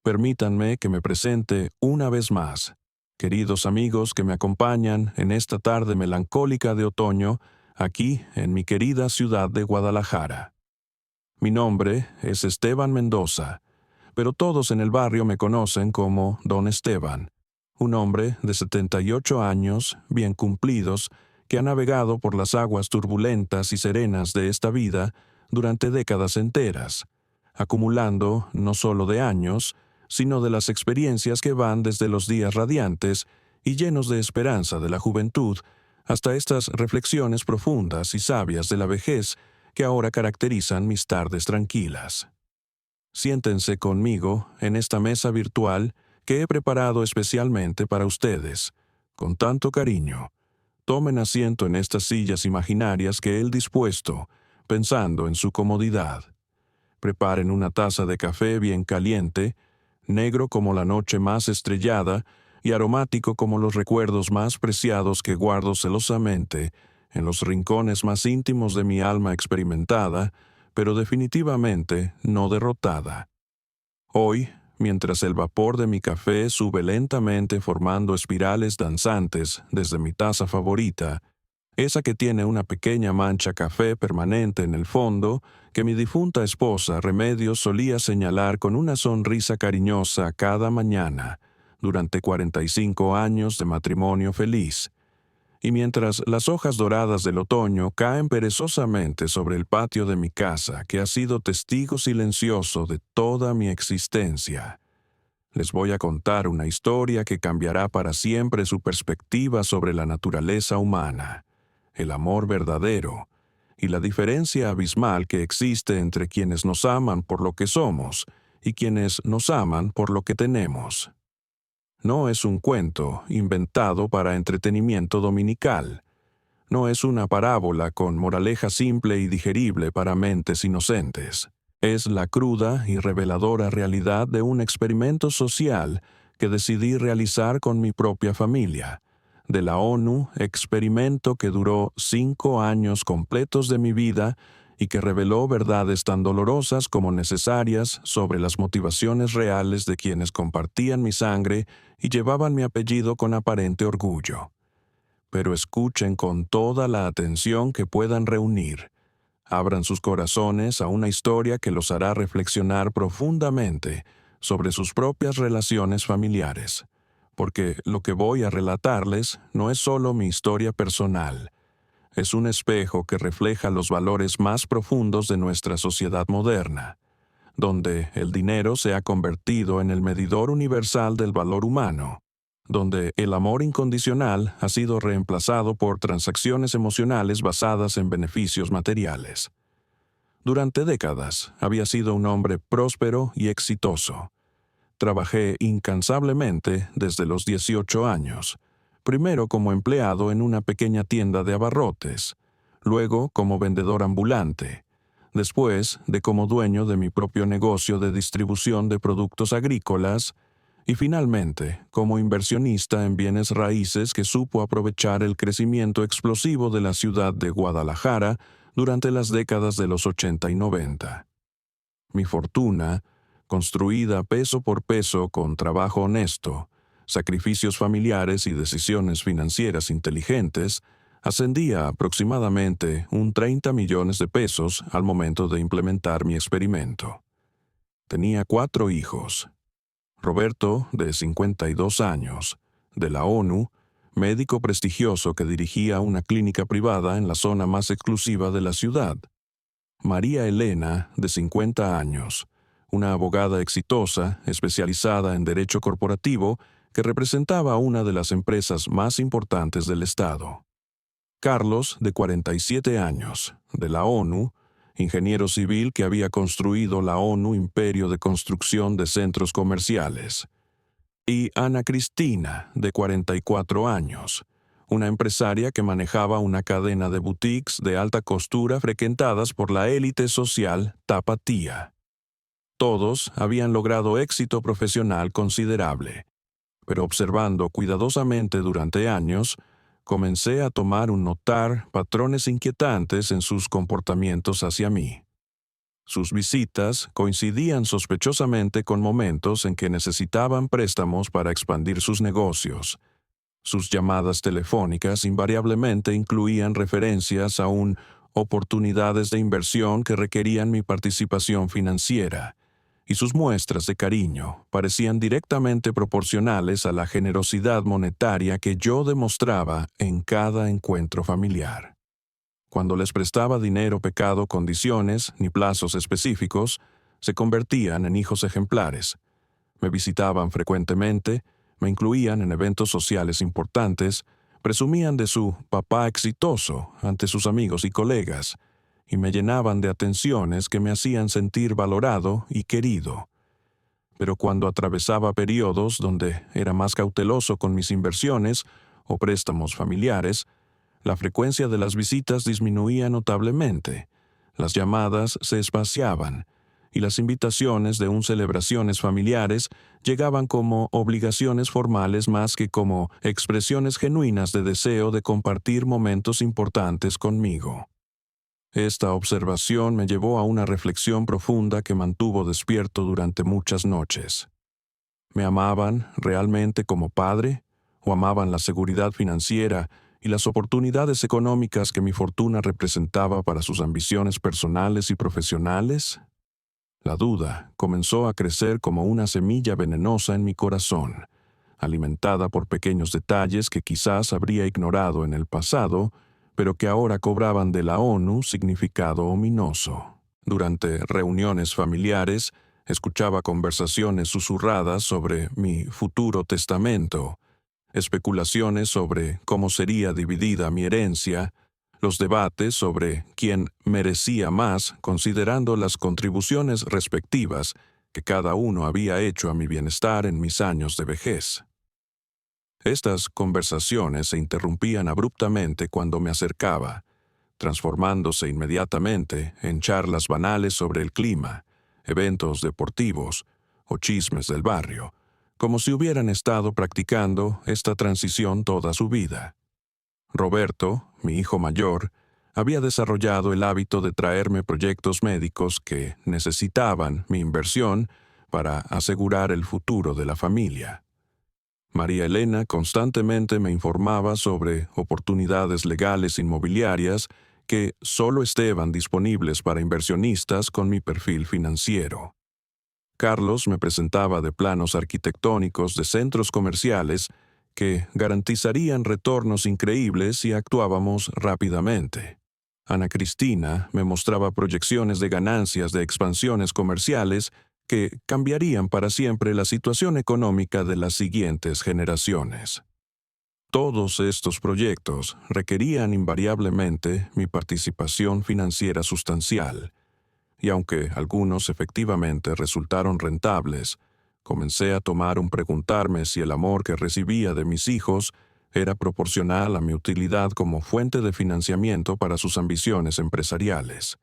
Permítanme que me presente una vez más. Queridos amigos que me acompañan en esta tarde melancólica de otoño, aquí en mi querida ciudad de Guadalajara. Mi nombre es Esteban Mendoza, pero todos en el barrio me conocen como Don Esteban, un hombre de 78 años, bien cumplidos, que ha navegado por las aguas turbulentas y serenas de esta vida durante décadas enteras, acumulando no solo de años, sino de las experiencias que van desde los días radiantes y llenos de esperanza de la juventud hasta estas reflexiones profundas y sabias de la vejez que ahora caracterizan mis tardes tranquilas. Siéntense conmigo en esta mesa virtual que he preparado especialmente para ustedes, con tanto cariño. Tomen asiento en estas sillas imaginarias que he dispuesto, pensando en su comodidad. Preparen una taza de café bien caliente, negro como la noche más estrellada y aromático como los recuerdos más preciados que guardo celosamente en los rincones más íntimos de mi alma experimentada, pero definitivamente no derrotada. Hoy, mientras el vapor de mi café sube lentamente formando espirales danzantes desde mi taza favorita, esa que tiene una pequeña mancha café permanente en el fondo, que mi difunta esposa Remedios solía señalar con una sonrisa cariñosa cada mañana, durante 45 años de matrimonio feliz. Y mientras las hojas doradas del otoño caen perezosamente sobre el patio de mi casa, que ha sido testigo silencioso de toda mi existencia, les voy a contar una historia que cambiará para siempre su perspectiva sobre la naturaleza humana, el amor verdadero y la diferencia abismal que existe entre quienes nos aman por lo que somos y quienes nos aman por lo que tenemos. No es un cuento inventado para entretenimiento dominical. No es una parábola con moraleja simple y digerible para mentes inocentes. Es la cruda y reveladora realidad de un experimento social que decidí realizar con mi propia familia. De la ONU, experimento que duró 5 años completos de mi vida y que reveló verdades tan dolorosas como necesarias sobre las motivaciones reales de quienes compartían mi sangre y llevaban mi apellido con aparente orgullo. Pero escuchen con toda la atención que puedan reunir. Abran sus corazones a una historia que los hará reflexionar profundamente sobre sus propias relaciones familiares, porque lo que voy a relatarles no es solo mi historia personal. Es un espejo que refleja los valores más profundos de nuestra sociedad moderna, donde el dinero se ha convertido en el medidor universal del valor humano, donde el amor incondicional ha sido reemplazado por transacciones emocionales basadas en beneficios materiales. Durante décadas había sido un hombre próspero y exitoso. Trabajé incansablemente desde los 18 años, primero como empleado en una pequeña tienda de abarrotes, luego como vendedor ambulante, después de como dueño de mi propio negocio de distribución de productos agrícolas y finalmente como inversionista en bienes raíces que supo aprovechar el crecimiento explosivo de la ciudad de Guadalajara durante las décadas de los 80 y 90. Mi fortuna, construida peso por peso con trabajo honesto, sacrificios familiares y decisiones financieras inteligentes, ascendía a aproximadamente un 30 millones de pesos al momento de implementar mi experimento. Tenía 4 hijos. Roberto, de 52 años, de la ONU, médico prestigioso que dirigía una clínica privada en la zona más exclusiva de la ciudad. María Elena, de 50 años, una abogada exitosa, especializada en derecho corporativo, que representaba una de las empresas más importantes del Estado. Carlos, de 47 años, de la ONU, ingeniero civil que había construido la ONU Imperio de Construcción de Centros Comerciales. Y Ana Cristina, de 44 años, una empresaria que manejaba una cadena de boutiques de alta costura frecuentadas por la élite social tapatía. Todos habían logrado éxito profesional considerable, pero observando cuidadosamente durante años, comencé a notar patrones inquietantes en sus comportamientos hacia mí. Sus visitas coincidían sospechosamente con momentos en que necesitaban préstamos para expandir sus negocios. Sus llamadas telefónicas invariablemente incluían referencias a oportunidades de inversión que requerían mi participación financiera, y sus muestras de cariño parecían directamente proporcionales a la generosidad monetaria que yo demostraba en cada encuentro familiar. Cuando les prestaba dinero pecado condiciones ni plazos específicos, se convertían en hijos ejemplares. Me visitaban frecuentemente, me incluían en eventos sociales importantes, presumían de su papá exitoso ante sus amigos y colegas, y me llenaban de atenciones que me hacían sentir valorado y querido. Pero cuando atravesaba periodos donde era más cauteloso con mis inversiones o préstamos familiares, la frecuencia de las visitas disminuía notablemente, las llamadas se espaciaban, y las invitaciones de celebraciones familiares llegaban como obligaciones formales más que como expresiones genuinas de deseo de compartir momentos importantes conmigo. Esta observación me llevó a una reflexión profunda que mantuvo despierto durante muchas noches. ¿Me amaban realmente como padre? ¿O amaban la seguridad financiera y las oportunidades económicas que mi fortuna representaba para sus ambiciones personales y profesionales? La duda comenzó a crecer como una semilla venenosa en mi corazón, alimentada por pequeños detalles que quizás habría ignorado en el pasado, pero que ahora cobraban de la ONU significado ominoso. Durante reuniones familiares, escuchaba conversaciones susurradas sobre mi futuro testamento, especulaciones sobre cómo sería dividida mi herencia, los debates sobre quién merecía más considerando las contribuciones respectivas que cada uno había hecho a mi bienestar en mis años de vejez. Estas conversaciones se interrumpían abruptamente cuando me acercaba, transformándose inmediatamente en charlas banales sobre el clima, eventos deportivos o chismes del barrio, como si hubieran estado practicando esta transición toda su vida. Roberto, mi hijo mayor, había desarrollado el hábito de traerme proyectos médicos que necesitaban mi inversión para asegurar el futuro de la familia. María Elena constantemente me informaba sobre oportunidades legales inmobiliarias que solo estaban disponibles para inversionistas con mi perfil financiero. Carlos me presentaba de planos arquitectónicos de centros comerciales que garantizarían retornos increíbles si actuábamos rápidamente. Ana Cristina me mostraba proyecciones de ganancias de expansiones comerciales que cambiarían para siempre la situación económica de las siguientes generaciones. Todos estos proyectos requerían invariablemente mi participación financiera sustancial, y aunque algunos efectivamente resultaron rentables, comencé a tomar un preguntarme si el amor que recibía de mis hijos era proporcional a mi utilidad como fuente de financiamiento para sus ambiciones empresariales.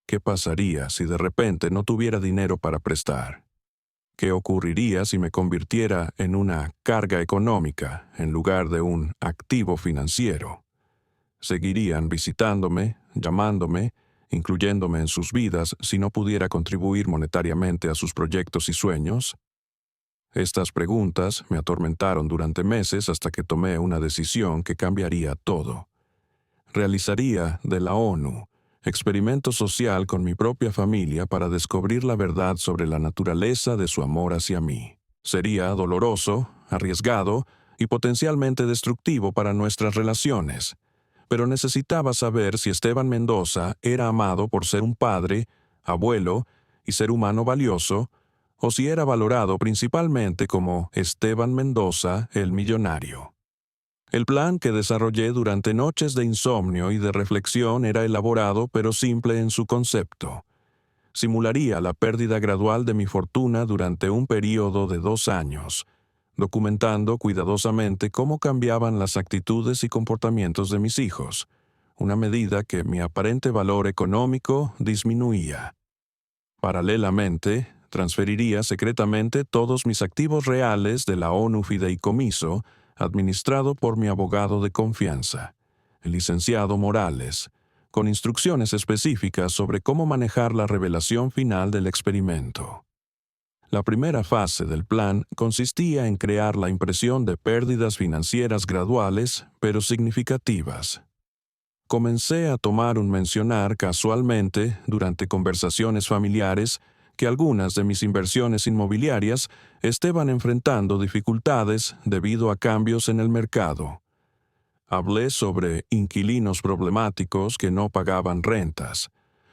¿Qué pasaría si de repente no tuviera dinero para prestar? ¿Qué ocurriría si me convirtiera en una carga económica en lugar de un activo financiero? ¿Seguirían visitándome, llamándome, incluyéndome en sus vidas si no pudiera contribuir monetariamente a sus proyectos y sueños? Estas preguntas me atormentaron durante meses hasta que tomé una decisión que cambiaría todo. Realizaría de la ONU experimento social con mi propia familia para descubrir la verdad sobre la naturaleza de su amor hacia mí. Sería doloroso, arriesgado y potencialmente destructivo para nuestras relaciones, pero necesitaba saber si Esteban Mendoza era amado por ser un padre, abuelo y ser humano valioso, o si era valorado principalmente como Esteban Mendoza el millonario. El plan que desarrollé durante noches de insomnio y de reflexión era elaborado pero simple en su concepto. Simularía la pérdida gradual de mi fortuna durante un período de 2 años, documentando cuidadosamente cómo cambiaban las actitudes y comportamientos de mis hijos, una medida que mi aparente valor económico disminuía. Paralelamente, transferiría secretamente todos mis activos reales de la ONU Fideicomiso, administrado por mi abogado de confianza, el licenciado Morales, con instrucciones específicas sobre cómo manejar la revelación final del experimento. La primera fase del plan consistía en crear la impresión de pérdidas financieras graduales, pero significativas. Comencé a tomar un mencionar casualmente durante conversaciones familiares que algunas de mis inversiones inmobiliarias estaban enfrentando dificultades debido a cambios en el mercado. Hablé sobre inquilinos problemáticos que no pagaban rentas,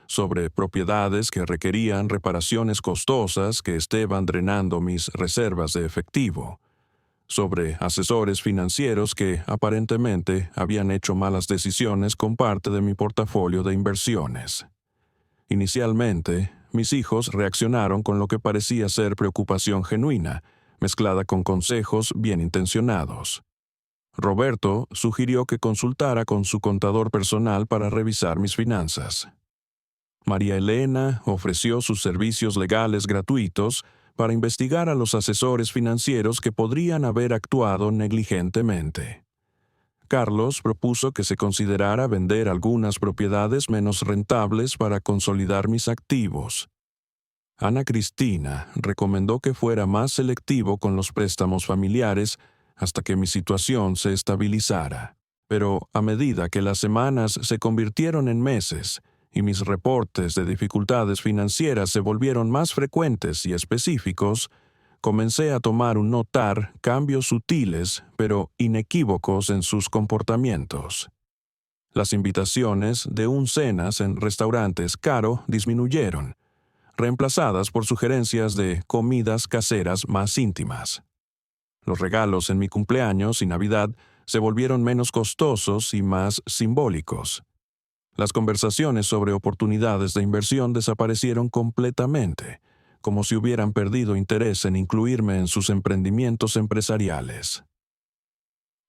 sobre propiedades que requerían reparaciones costosas que estaban drenando mis reservas de efectivo, sobre asesores financieros que aparentemente habían hecho malas decisiones con parte de mi portafolio de inversiones. Inicialmente, mis hijos reaccionaron con lo que parecía ser preocupación genuina, mezclada con consejos bien intencionados. Roberto sugirió que consultara con su contador personal para revisar mis finanzas. María Elena ofreció sus servicios legales gratuitos para investigar a los asesores financieros que podrían haber actuado negligentemente. Carlos propuso que se considerara vender algunas propiedades menos rentables para consolidar mis activos. Ana Cristina recomendó que fuera más selectivo con los préstamos familiares hasta que mi situación se estabilizara. Pero a medida que las semanas se convirtieron en meses y mis reportes de dificultades financieras se volvieron más frecuentes y específicos, comencé a tomar un notar cambios sutiles pero inequívocos en sus comportamientos. Las invitaciones de cenas en restaurantes caros disminuyeron, reemplazadas por sugerencias de comidas caseras más íntimas. Los regalos en mi cumpleaños y Navidad se volvieron menos costosos y más simbólicos. Las conversaciones sobre oportunidades de inversión desaparecieron completamente, como si hubieran perdido interés en incluirme en sus emprendimientos empresariales.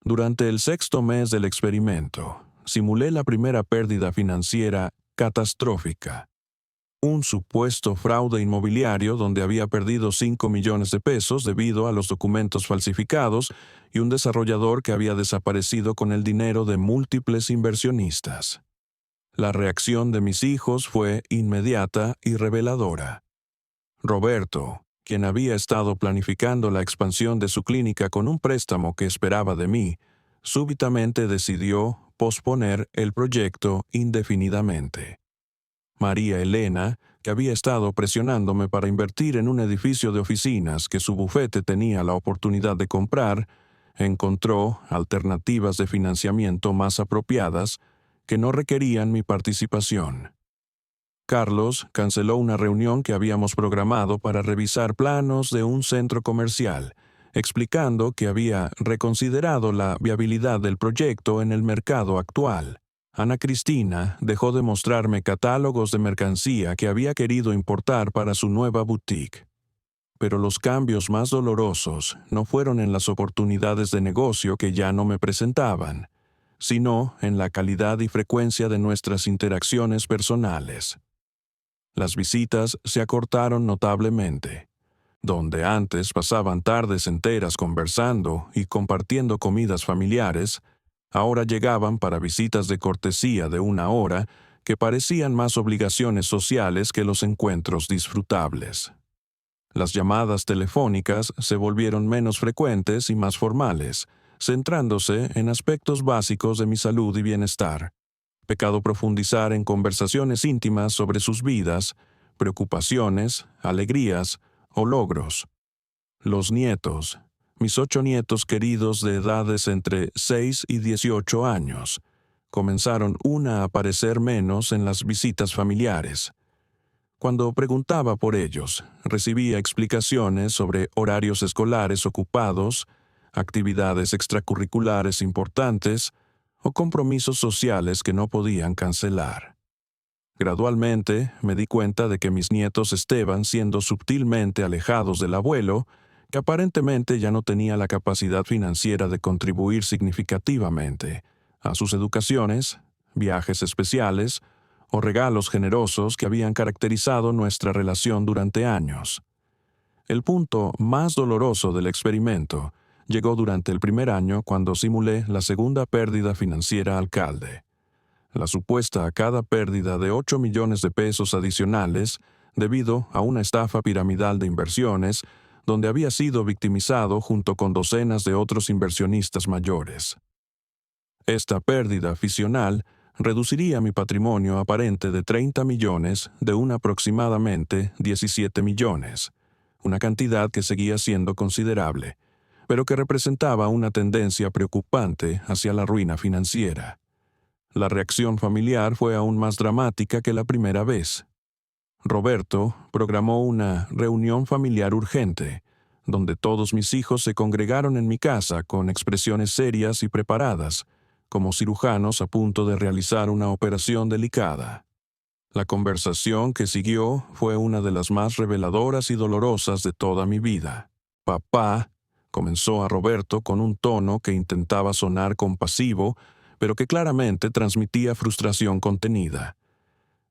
Durante el 6º mes del experimento, simulé la primera pérdida financiera catastrófica. Un supuesto fraude inmobiliario donde había perdido 5 millones de pesos debido a los documentos falsificados y un desarrollador que había desaparecido con el dinero de múltiples inversionistas. La reacción de mis hijos fue inmediata y reveladora. Roberto, quien había estado planificando la expansión de su clínica con un préstamo que esperaba de mí, súbitamente decidió posponer el proyecto indefinidamente. María Elena, que había estado presionándome para invertir en un edificio de oficinas que su bufete tenía la oportunidad de comprar, encontró alternativas de financiamiento más apropiadas que no requerían mi participación. Carlos canceló una reunión que habíamos programado para revisar planos de un centro comercial, explicando que había reconsiderado la viabilidad del proyecto en el mercado actual. Ana Cristina dejó de mostrarme catálogos de mercancía que había querido importar para su nueva boutique. Pero los cambios más dolorosos no fueron en las oportunidades de negocio que ya no me presentaban, sino en la calidad y frecuencia de nuestras interacciones personales. Las visitas se acortaron notablemente. Donde antes pasaban tardes enteras conversando y compartiendo comidas familiares, ahora llegaban para visitas de cortesía de 1 hora que parecían más obligaciones sociales que los encuentros disfrutables. Las llamadas telefónicas se volvieron menos frecuentes y más formales, centrándose en aspectos básicos de mi salud y bienestar. Pecado profundizar en conversaciones íntimas sobre sus vidas, preocupaciones, alegrías o logros. Los nietos, mis 8 nietos queridos de edades entre 6 y 18 años, comenzaron a aparecer menos en las visitas familiares. Cuando preguntaba por ellos, recibía explicaciones sobre horarios escolares ocupados, actividades extracurriculares importantes o compromisos sociales que no podían cancelar. Gradualmente me di cuenta de que mis nietos estaban siendo sutilmente alejados del abuelo, que aparentemente ya no tenía la capacidad financiera de contribuir significativamente a sus educaciones, viajes especiales o regalos generosos que habían caracterizado nuestra relación durante años. El punto más doloroso del experimento llegó durante el primer año cuando simulé la segunda pérdida financiera al calde. la supuesta a cada pérdida de 8 millones de pesos adicionales debido a una estafa piramidal de inversiones donde había sido victimizado junto con docenas de otros inversionistas mayores. Esta pérdida fisional reduciría mi patrimonio aparente de 30 millones de un aproximadamente 17 millones, una cantidad que seguía siendo considerable, pero que representaba una tendencia preocupante hacia la ruina financiera. La reacción familiar fue aún más dramática que la primera vez. Roberto programó una reunión familiar urgente, donde todos mis hijos se congregaron en mi casa con expresiones serias y preparadas, como cirujanos a punto de realizar una operación delicada. La conversación que siguió fue una de las más reveladoras y dolorosas de toda mi vida. «Papá», comenzó a Roberto con un tono que intentaba sonar compasivo, pero que claramente transmitía frustración contenida.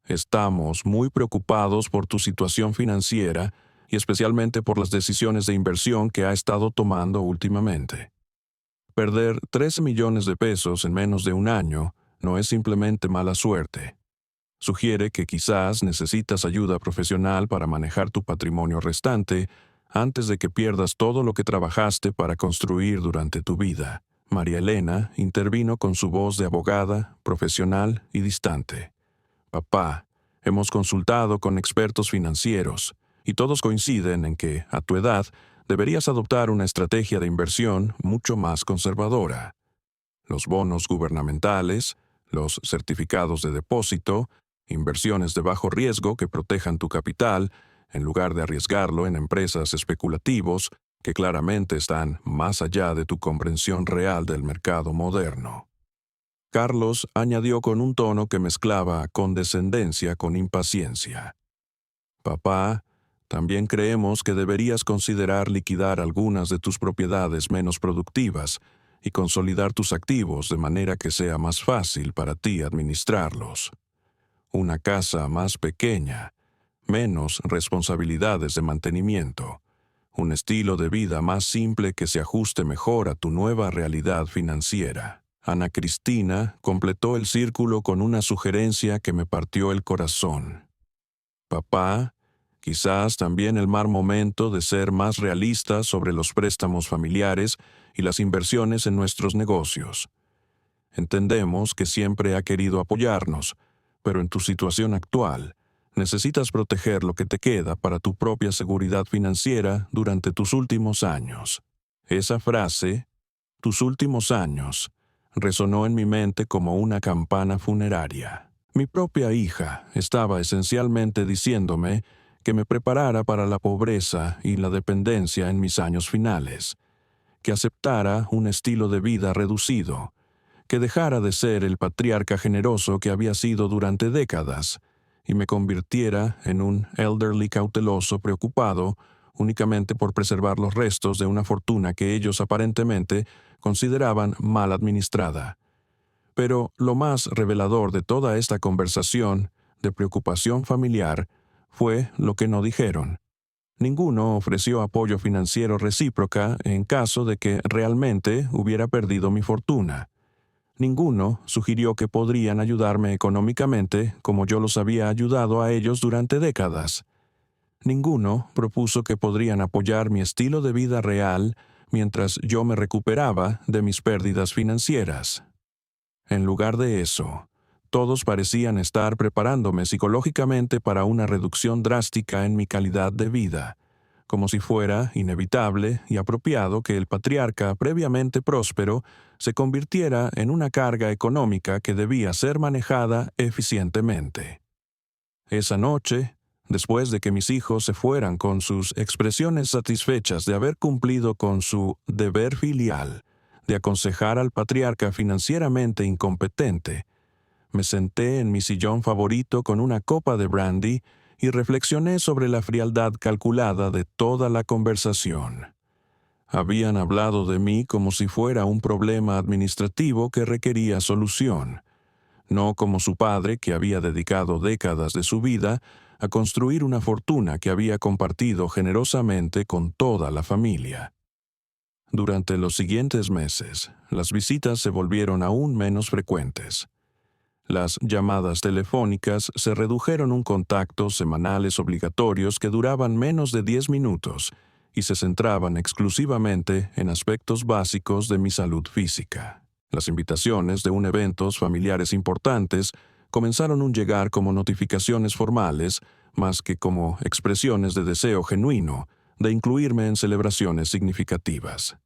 «Estamos muy preocupados por tu situación financiera y especialmente por las decisiones de inversión que ha estado tomando últimamente. Perder 13 millones de pesos en menos de un año no es simplemente mala suerte. Sugiere que quizás necesitas ayuda profesional para manejar tu patrimonio restante antes de que pierdas todo lo que trabajaste para construir durante tu vida». María Elena intervino con su voz de abogada, profesional y distante. «Papá, hemos consultado con expertos financieros y todos coinciden en que, a tu edad, deberías adoptar una estrategia de inversión mucho más conservadora. Los bonos gubernamentales, los certificados de depósito, inversiones de bajo riesgo que protejan tu capital, en lugar de arriesgarlo en empresas especulativos que claramente están más allá de tu comprensión real del mercado moderno». Carlos añadió con un tono que mezclaba condescendencia con impaciencia. «Papá, también creemos que deberías considerar liquidar algunas de tus propiedades menos productivas y consolidar tus activos de manera que sea más fácil para ti administrarlos. Una casa más pequeña, menos responsabilidades de mantenimiento, un estilo de vida más simple que se ajuste mejor a tu nueva realidad financiera». Ana Cristina completó el círculo con una sugerencia que me partió el corazón. «Papá, quizás también el mal momento de ser más realistas sobre los préstamos familiares y las inversiones en nuestros negocios. Entendemos que siempre ha querido apoyarnos, pero en tu situación actual, necesitas proteger lo que te queda para tu propia seguridad financiera durante tus últimos años». Esa frase, «tus últimos años», resonó en mi mente como una campana funeraria. Mi propia hija estaba esencialmente diciéndome que me preparara para la pobreza y la dependencia en mis años finales, que aceptara un estilo de vida reducido, que dejara de ser el patriarca generoso que había sido durante décadas y me convirtiera en un elderly cauteloso preocupado únicamente por preservar los restos de una fortuna que ellos aparentemente consideraban mal administrada. Pero lo más revelador de toda esta conversación de preocupación familiar fue lo que no dijeron. Ninguno ofreció apoyo financiero recíproca en caso de que realmente hubiera perdido mi fortuna. Ninguno sugirió que podrían ayudarme económicamente como yo los había ayudado a ellos durante décadas. Ninguno propuso que podrían apoyar mi estilo de vida real mientras yo me recuperaba de mis pérdidas financieras. En lugar de eso, todos parecían estar preparándome psicológicamente para una reducción drástica en mi calidad de vida, como si fuera inevitable y apropiado que el patriarca previamente próspero se convirtiera en una carga económica que debía ser manejada eficientemente. Esa noche, después de que mis hijos se fueran con sus expresiones satisfechas de haber cumplido con su deber filial, de aconsejar al patriarca financieramente incompetente, me senté en mi sillón favorito con una copa de brandy y reflexioné sobre la frialdad calculada de toda la conversación. Habían hablado de mí como si fuera un problema administrativo que requería solución, no como su padre que había dedicado décadas de su vida a construir una fortuna que había compartido generosamente con toda la familia. Durante los siguientes meses, las visitas se volvieron aún menos frecuentes. Las llamadas telefónicas se redujeron a un contacto semanales obligatorios que duraban menos de 10 minutos y se centraban exclusivamente en aspectos básicos de mi salud física. Las invitaciones de eventos familiares importantes comenzaron a llegar como notificaciones formales, más que como expresiones de deseo genuino de incluirme en celebraciones significativas.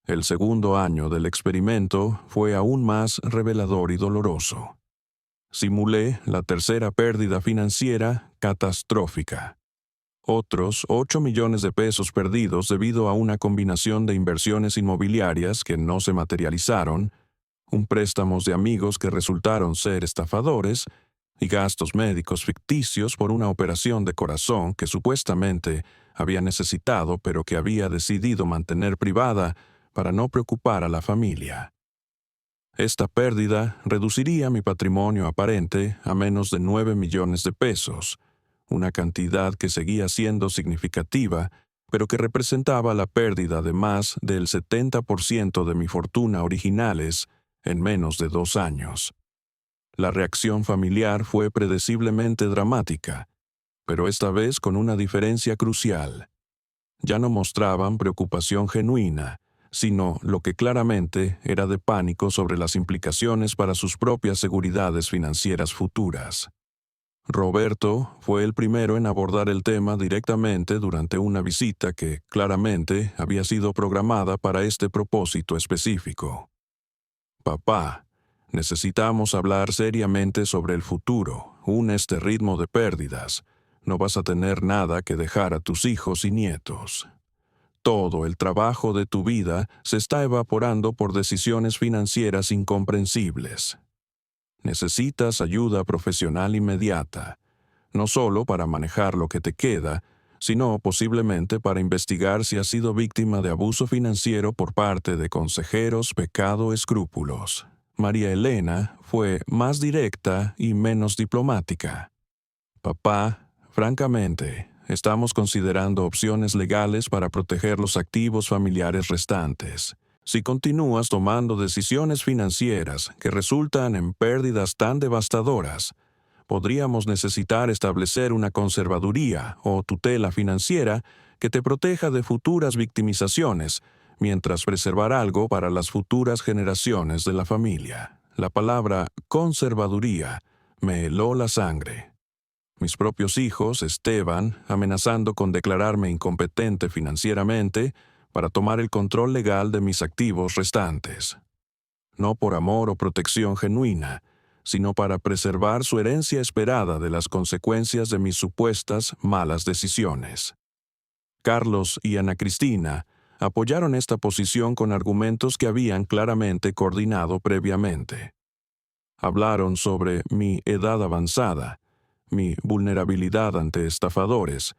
El segundo año del experimento fue aún más revelador y doloroso. Simulé la tercera pérdida financiera catastrófica. Otros 8 millones de pesos perdidos debido a una combinación de inversiones inmobiliarias que no se materializaron, préstamos de amigos que resultaron ser estafadores y gastos médicos ficticios por una operación de corazón que supuestamente había necesitado pero que había decidido mantener privada para no preocupar a la familia. Esta pérdida reduciría mi patrimonio aparente a menos de 9 millones de pesos, una cantidad que seguía siendo significativa, pero que representaba la pérdida de más del 70% de mi fortuna originales en menos de 2 años. La reacción familiar fue predeciblemente dramática, pero esta vez con una diferencia crucial. Ya no mostraban preocupación genuina, sino lo que claramente era de pánico sobre las implicaciones para sus propias seguridades financieras futuras. Roberto fue el primero en abordar el tema directamente durante una visita que claramente había sido programada para este propósito específico. Papá, necesitamos hablar seriamente sobre el futuro. Este ritmo de pérdidas. No vas a tener nada que dejar a tus hijos y nietos. Todo el trabajo de tu vida se está evaporando por decisiones financieras incomprensibles. Necesitas ayuda profesional inmediata, no solo para manejar lo que te queda, sino posiblemente para investigar si has sido víctima de abuso financiero por parte de consejeros pecado escrúpulos. María Elena fue más directa y menos diplomática. Papá, francamente, estamos considerando opciones legales para proteger los activos familiares restantes. Si continúas tomando decisiones financieras que resultan en pérdidas tan devastadoras, podríamos necesitar establecer una conservaduría o tutela financiera que te proteja de futuras victimizaciones, mientras preservar algo para las futuras generaciones de la familia. La palabra conservaduría me heló la sangre. Mis propios hijos, Esteban, amenazando con declararme incompetente financieramente para tomar el control legal de mis activos restantes. No por amor o protección genuina, sino para preservar su herencia esperada de las consecuencias de mis supuestas malas decisiones. Carlos y Ana Cristina apoyaron esta posición con argumentos que habían claramente coordinado previamente. Hablaron sobre mi edad avanzada, mi vulnerabilidad ante estafadores,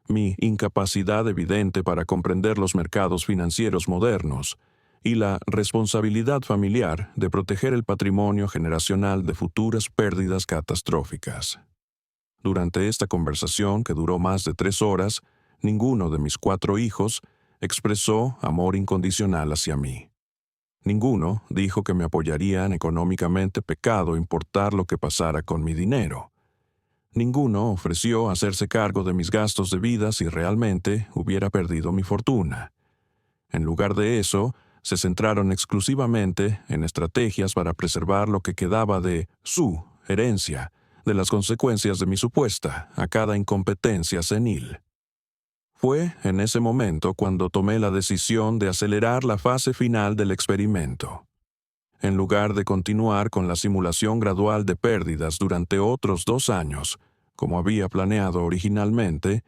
mi incapacidad evidente para comprender los mercados financieros modernos y la responsabilidad familiar de proteger el patrimonio generacional de futuras pérdidas catastróficas. Durante esta conversación, que duró más de 3 horas, ninguno de mis 4 hijos expresó amor incondicional hacia mí. Ninguno dijo que me apoyarían económicamente pecado importar lo que pasara con mi dinero. Ninguno ofreció hacerse cargo de mis gastos de vida si realmente hubiera perdido mi fortuna. En lugar de eso, se centraron exclusivamente en estrategias para preservar lo que quedaba de su herencia, de las consecuencias de mi supuesta a cada incompetencia senil. Fue en ese momento cuando tomé la decisión de acelerar la fase final del experimento. En lugar de continuar con la simulación gradual de pérdidas durante otros 2 años, como había planeado originalmente,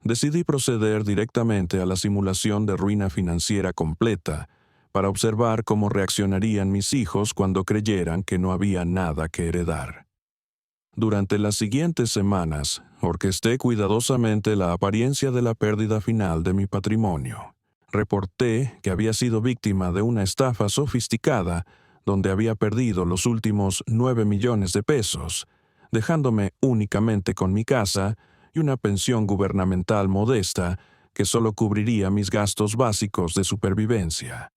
decidí proceder directamente a la simulación de ruina financiera completa para observar cómo reaccionarían mis hijos cuando creyeran que no había nada que heredar. Durante las siguientes semanas, orquesté cuidadosamente la apariencia de la pérdida final de mi patrimonio. Reporté que había sido víctima de una estafa sofisticada donde había perdido los últimos 9 millones de pesos, dejándome únicamente con mi casa y una pensión gubernamental modesta que solo cubriría mis gastos básicos de supervivencia.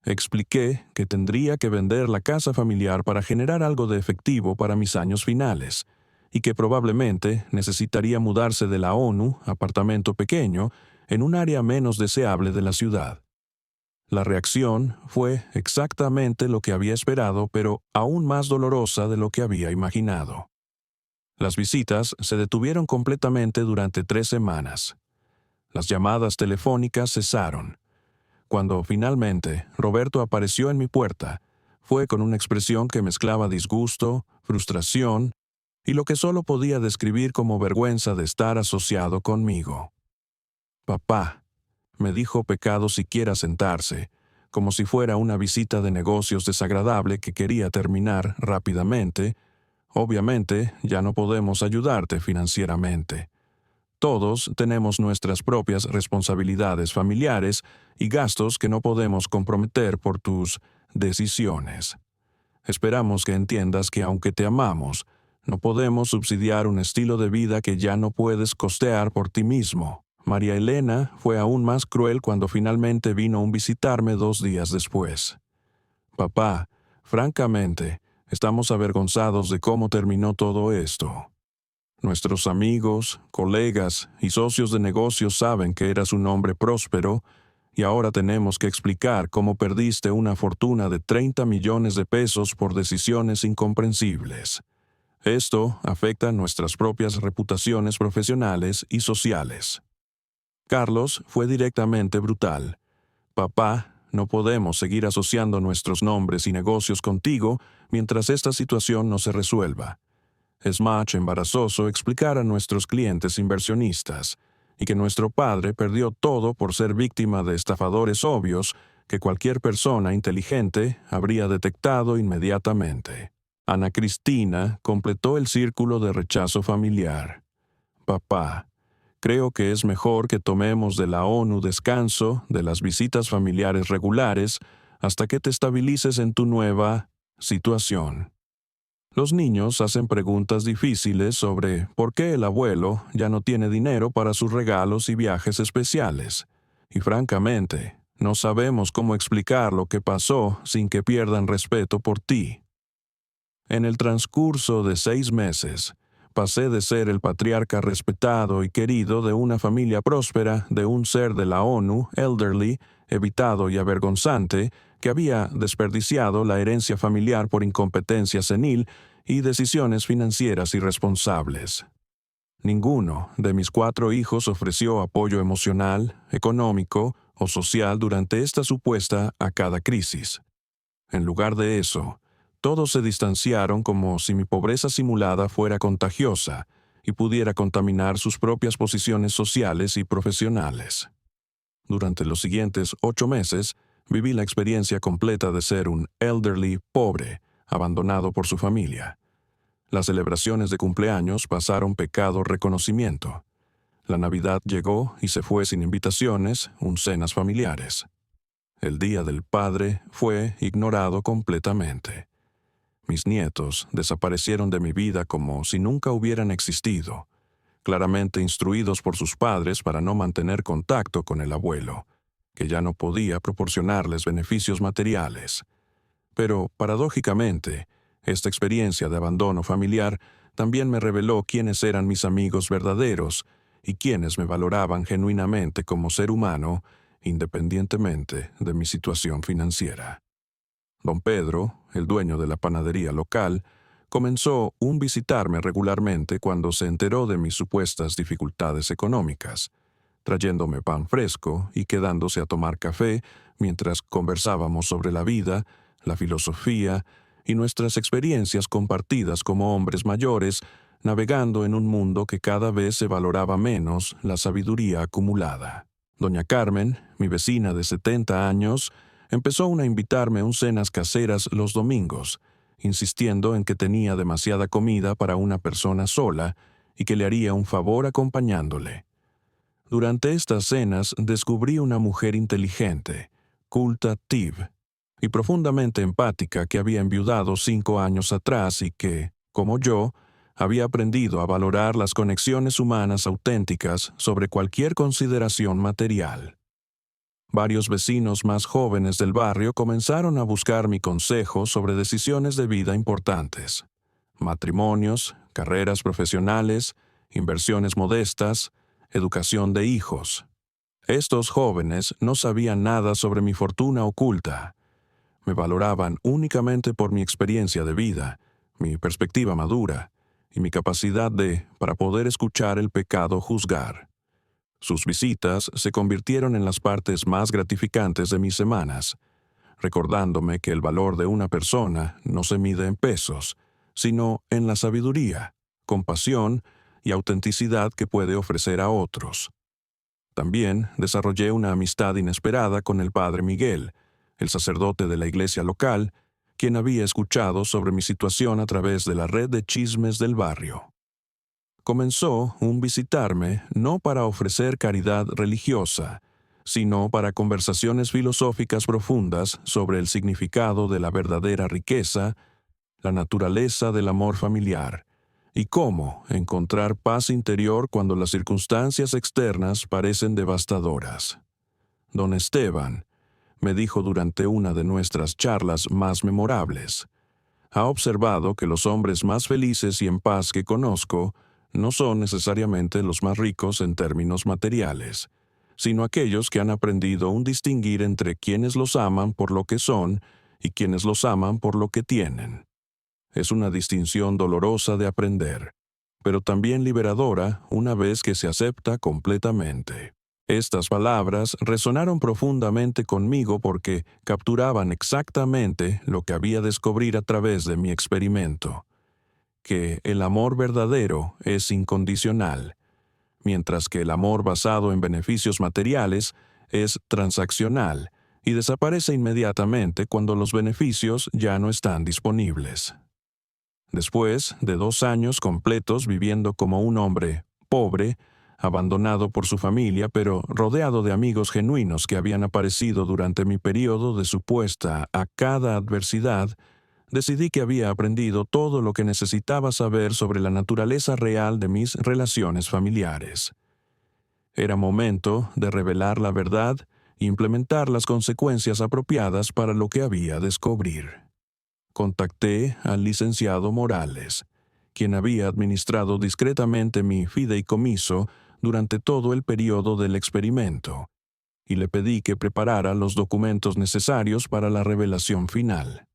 Expliqué que tendría que vender la casa familiar para generar algo de efectivo para mis años finales, y que probablemente necesitaría mudarse de la ONU, apartamento pequeño, en un área menos deseable de la ciudad. La reacción fue exactamente lo que había esperado, pero aún más dolorosa de lo que había imaginado. Las visitas se detuvieron completamente durante 3 semanas. Las llamadas telefónicas cesaron. Cuando finalmente Roberto apareció en mi puerta, fue con una expresión que mezclaba disgusto, frustración y lo que solo podía describir como vergüenza de estar asociado conmigo. «Papá», me dijo pecado siquiera sentarse, como si fuera una visita de negocios desagradable que quería terminar rápidamente. «Obviamente, ya no podemos ayudarte financieramente. Todos tenemos nuestras propias responsabilidades familiares y gastos que no podemos comprometer por tus decisiones. Esperamos que entiendas que aunque te amamos, no podemos subsidiar un estilo de vida que ya no puedes costear por ti mismo». María Elena fue aún más cruel cuando finalmente vino a visitarme 2 días después. «Papá, francamente, estamos avergonzados de cómo terminó todo esto. Nuestros amigos, colegas y socios de negocios saben que eras un hombre próspero y ahora tenemos que explicar cómo perdiste una fortuna de 30 millones de pesos por decisiones incomprensibles. Esto afecta nuestras propias reputaciones profesionales y sociales». Carlos fue directamente brutal. «Papá, no podemos seguir asociando nuestros nombres y negocios contigo mientras esta situación no se resuelva. Es más embarazoso explicar a nuestros clientes inversionistas y que nuestro padre perdió todo por ser víctima de estafadores obvios que cualquier persona inteligente habría detectado inmediatamente». Ana Cristina completó el círculo de rechazo familiar. «Papá, creo que es mejor que tomemos de la ONU descanso de las visitas familiares regulares hasta que te estabilices en tu nueva situación». Los niños hacen preguntas difíciles sobre por qué el abuelo ya no tiene dinero para sus regalos y viajes especiales. Y francamente, no sabemos cómo explicar lo que pasó sin que pierdan respeto por ti. En el transcurso de 6 meses, pasé de ser el patriarca respetado y querido de una familia próspera de un ser de la ONU, elderly, evitado y avergonzante, que había desperdiciado la herencia familiar por incompetencia senil y decisiones financieras irresponsables. Ninguno de mis 4 hijos ofreció apoyo emocional, económico o social durante esta supuesta a cada crisis. En lugar de eso, todos se distanciaron como si mi pobreza simulada fuera contagiosa y pudiera contaminar sus propias posiciones sociales y profesionales. Durante los siguientes 8 meses, viví la experiencia completa de ser un elderly pobre, abandonado por su familia. Las celebraciones de cumpleaños pasaron pecado reconocimiento. La Navidad llegó y se fue sin invitaciones, cenas familiares. El Día del Padre fue ignorado completamente. Mis nietos desaparecieron de mi vida como si nunca hubieran existido, claramente instruidos por sus padres para no mantener contacto con el abuelo, que ya no podía proporcionarles beneficios materiales. Pero, paradójicamente, esta experiencia de abandono familiar también me reveló quiénes eran mis amigos verdaderos y quiénes me valoraban genuinamente como ser humano, independientemente de mi situación financiera. Don Pedro, el dueño de la panadería local, comenzó a visitarme regularmente cuando se enteró de mis supuestas dificultades económicas, trayéndome pan fresco y quedándose a tomar café mientras conversábamos sobre la vida, la filosofía y nuestras experiencias compartidas como hombres mayores, navegando en un mundo que cada vez se valoraba menos la sabiduría acumulada. Doña Carmen, mi vecina de 70 años, empezó a invitarme a cenas caseras los domingos, insistiendo en que tenía demasiada comida para una persona sola y que le haría un favor acompañándole. Durante estas cenas descubrí una mujer inteligente, culta, y profundamente empática que había enviudado 5 años atrás y que, como yo, había aprendido a valorar las conexiones humanas auténticas sobre cualquier consideración material. Varios vecinos más jóvenes del barrio comenzaron a buscar mi consejo sobre decisiones de vida importantes: matrimonios, carreras profesionales, inversiones modestas, educación de hijos. Estos jóvenes no sabían nada sobre mi fortuna oculta. Me valoraban únicamente por mi experiencia de vida, mi perspectiva madura y mi capacidad para poder escuchar el pecado juzgar. Sus visitas se convirtieron en las partes más gratificantes de mis semanas, recordándome que el valor de una persona no se mide en pesos, sino en la sabiduría, compasión y autenticidad que puede ofrecer a otros. También desarrollé una amistad inesperada con el padre Miguel, el sacerdote de la iglesia local, quien había escuchado sobre mi situación a través de la red de chismes del barrio. Comenzó un visitarme no para ofrecer caridad religiosa, sino para conversaciones filosóficas profundas sobre el significado de la verdadera riqueza, la naturaleza del amor familiar, y cómo encontrar paz interior cuando las circunstancias externas parecen devastadoras. Don Esteban, me dijo durante una de nuestras charlas más memorables, ha observado que los hombres más felices y en paz que conozco no son necesariamente los más ricos en términos materiales, sino aquellos que han aprendido a distinguir entre quienes los aman por lo que son y quienes los aman por lo que tienen. Es una distinción dolorosa de aprender, pero también liberadora una vez que se acepta completamente. Estas palabras resonaron profundamente conmigo porque capturaban exactamente lo que había de descubrir a través de mi experimento: que el amor verdadero es incondicional, mientras que el amor basado en beneficios materiales es transaccional y desaparece inmediatamente cuando los beneficios ya no están disponibles. Después de 2 años completos viviendo como un hombre pobre, abandonado por su familia, pero rodeado de amigos genuinos que habían aparecido durante mi periodo de supuesta a cada adversidad, decidí que había aprendido todo lo que necesitaba saber sobre la naturaleza real de mis relaciones familiares. Era momento de revelar la verdad e implementar las consecuencias apropiadas para lo que había de descubrir. Contacté al licenciado Morales, quien había administrado discretamente mi fideicomiso durante todo el periodo del experimento, y le pedí que preparara los documentos necesarios para la revelación final.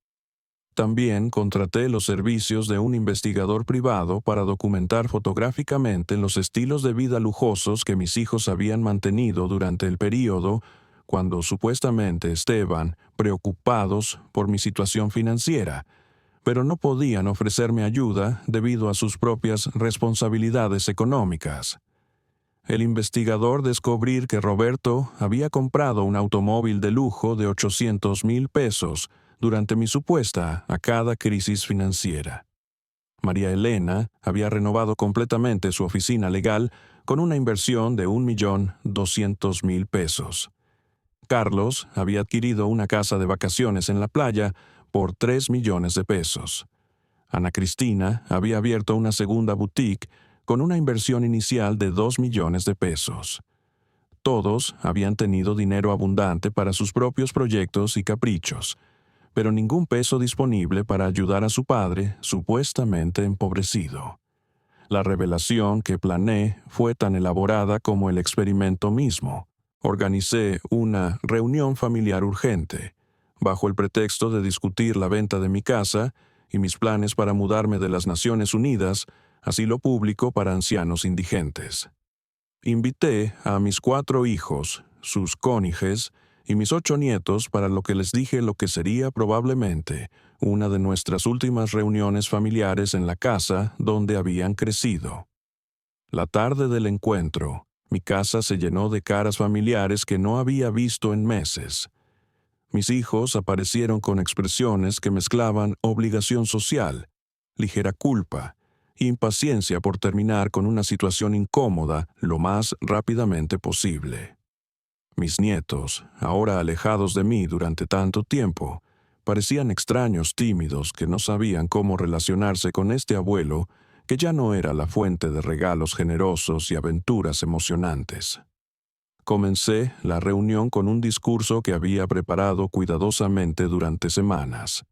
También contraté los servicios de un investigador privado para documentar fotográficamente los estilos de vida lujosos que mis hijos habían mantenido durante el periodo cuando supuestamente estaban preocupados por mi situación financiera, pero no podían ofrecerme ayuda debido a sus propias responsabilidades económicas. El investigador descubrió que Roberto había comprado un automóvil de lujo de 800,000 pesos durante mi supuesta a cada crisis financiera. María Elena había renovado completamente su oficina legal con una inversión de 1,200,000 pesos. Carlos había adquirido una casa de vacaciones en la playa por 3 millones de pesos. Ana Cristina había abierto una segunda boutique con una inversión inicial de 2 millones de pesos. Todos habían tenido dinero abundante para sus propios proyectos y caprichos, pero ningún peso disponible para ayudar a su padre, supuestamente empobrecido. La revelación que planeé fue tan elaborada como el experimento mismo. Organicé una reunión familiar urgente, bajo el pretexto de discutir la venta de mi casa y mis planes para mudarme de las Naciones Unidas a asilo público para ancianos indigentes. Invité a mis 4 hijos, sus cónyuges y mis 8 nietos para lo que les dije lo que sería probablemente una de nuestras últimas reuniones familiares en la casa donde habían crecido. La tarde del encuentro, mi casa se llenó de caras familiares que no había visto en meses. Mis hijos aparecieron con expresiones que mezclaban obligación social, ligera culpa e impaciencia por terminar con una situación incómoda lo más rápidamente posible. Mis nietos, ahora alejados de mí durante tanto tiempo, parecían extraños tímidos que no sabían cómo relacionarse con este abuelo que ya no era la fuente de regalos generosos y aventuras emocionantes. Comencé la reunión con un discurso que había preparado cuidadosamente durante semanas.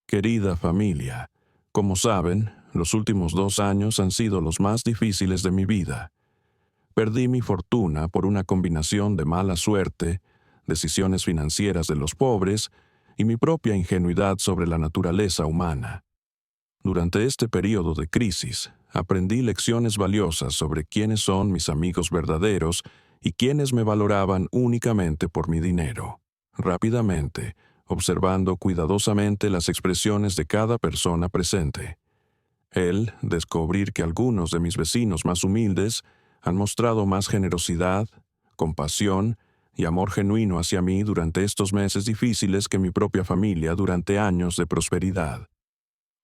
Querida familia, como saben, los últimos 2 años han sido los más difíciles de mi vida. Perdí mi fortuna por una combinación de mala suerte, decisiones financieras de los pobres y mi propia ingenuidad sobre la naturaleza humana. Durante este periodo de crisis, aprendí lecciones valiosas sobre quiénes son mis amigos verdaderos y quiénes me valoraban únicamente por mi dinero. Rápidamente, observando cuidadosamente las expresiones de cada persona presente. Descubrir que algunos de mis vecinos más humildes han mostrado más generosidad, compasión y amor genuino hacia mí durante estos meses difíciles que mi propia familia durante años de prosperidad.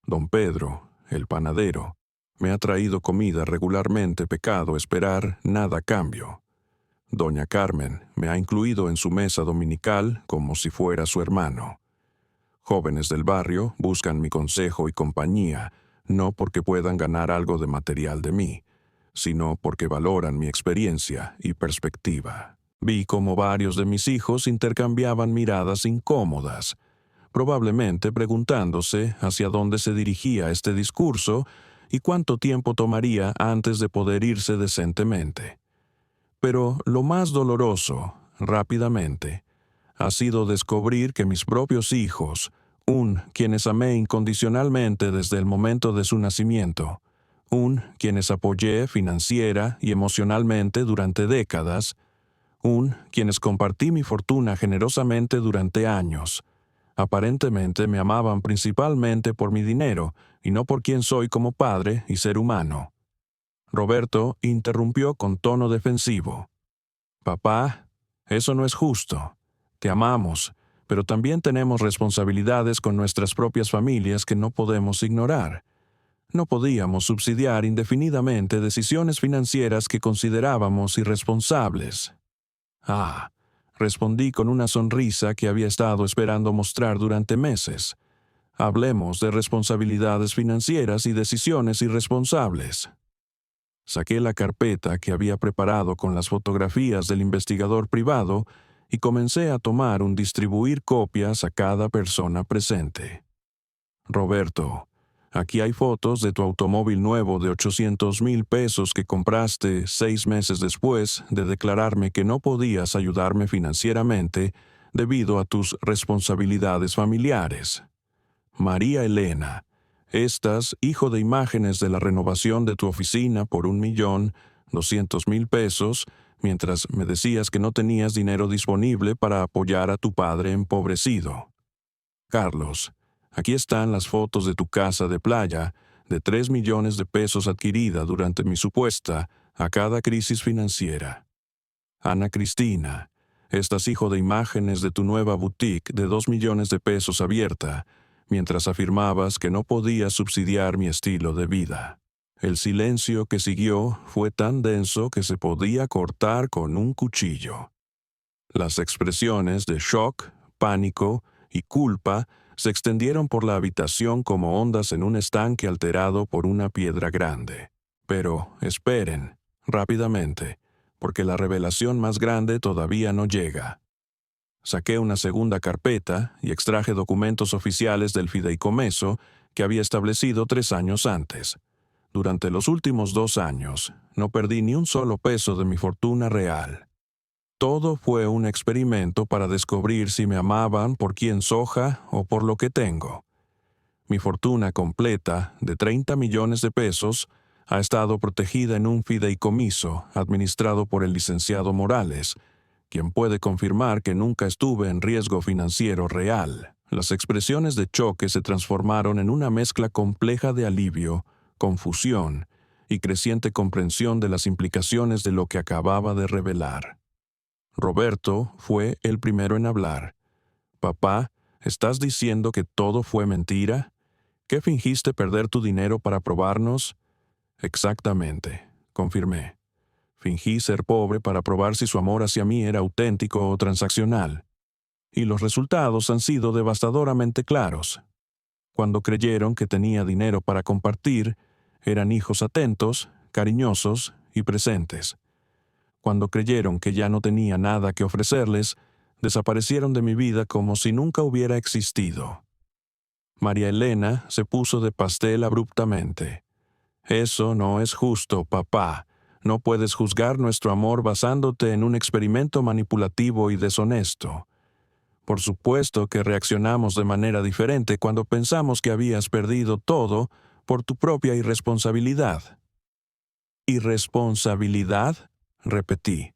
Don Pedro, el panadero, me ha traído comida regularmente, pecado esperar nada a cambio. Doña Carmen me ha incluido en su mesa dominical como si fuera su hermano. Jóvenes del barrio buscan mi consejo y compañía, no porque puedan ganar algo de material de mí, sino porque valoran mi experiencia y perspectiva. Vi cómo varios de mis hijos intercambiaban miradas incómodas, probablemente preguntándose hacia dónde se dirigía este discurso y cuánto tiempo tomaría antes de poder irse decentemente. Pero lo más doloroso, rápidamente, ha sido descubrir que mis propios hijos, quienes amé incondicionalmente desde el momento de su nacimiento, quienes apoyé financiera y emocionalmente durante décadas, quienes compartí mi fortuna generosamente durante años, aparentemente me amaban principalmente por mi dinero y no por quien soy como padre y ser humano. Roberto interrumpió con tono defensivo. Papá, eso no es justo. Te amamos, pero también tenemos responsabilidades con nuestras propias familias que no podemos ignorar. No podíamos subsidiar indefinidamente decisiones financieras que considerábamos irresponsables. Respondí con una sonrisa que había estado esperando mostrar durante meses. Hablemos de responsabilidades financieras y decisiones irresponsables. Saqué la carpeta que había preparado con las fotografías del investigador privado y comencé a tomar distribuir copias a cada persona presente. Roberto, aquí hay fotos de tu automóvil nuevo de 800,000 pesos que compraste 6 meses después de declararme que no podías ayudarme financieramente debido a tus responsabilidades familiares. María Elena, hijo de imágenes de la renovación de tu oficina por 1,200,000 pesos, mientras me decías que no tenías dinero disponible para apoyar a tu padre empobrecido. Carlos, aquí están las fotos de tu casa de playa, de 3 millones de pesos adquirida durante mi supuesta a cada crisis financiera. Ana Cristina, hijo de imágenes de tu nueva boutique de 2 millones de pesos abierta, mientras afirmabas que no podías subsidiar mi estilo de vida. El silencio que siguió fue tan denso que se podía cortar con un cuchillo. Las expresiones de shock, pánico y culpa se extendieron por la habitación como ondas en un estanque alterado por una piedra grande. Pero esperen, rápidamente, porque la revelación más grande todavía no llega. Saqué una segunda carpeta y extraje documentos oficiales del fideicomiso que había establecido 3 años antes. Durante los últimos 2 años, no perdí ni un solo peso de mi fortuna real. Todo fue un experimento para descubrir si me amaban por quién soy o por lo que tengo. Mi fortuna completa, de 30 millones de pesos, ha estado protegida en un fideicomiso administrado por el licenciado Morales, quien puede confirmar que nunca estuve en riesgo financiero real. Las expresiones de choque se transformaron en una mezcla compleja de alivio, confusión y creciente comprensión de las implicaciones de lo que acababa de revelar. Roberto fue el primero en hablar. Papá, ¿estás diciendo que todo fue mentira? ¿Que fingiste perder tu dinero para probarnos? Exactamente, confirmé. Fingí ser pobre para probar si su amor hacia mí era auténtico o transaccional. Y los resultados han sido devastadoramente claros. Cuando creyeron que tenía dinero para compartir, eran hijos atentos, cariñosos y presentes. Cuando creyeron que ya no tenía nada que ofrecerles, desaparecieron de mi vida como si nunca hubiera existido. María Elena se puso de pastel abruptamente. Eso no es justo, papá. No puedes juzgar nuestro amor basándote en un experimento manipulativo y deshonesto. Por supuesto que reaccionamos de manera diferente cuando pensamos que habías perdido todo por tu propia irresponsabilidad. ¿Irresponsabilidad? Repetí.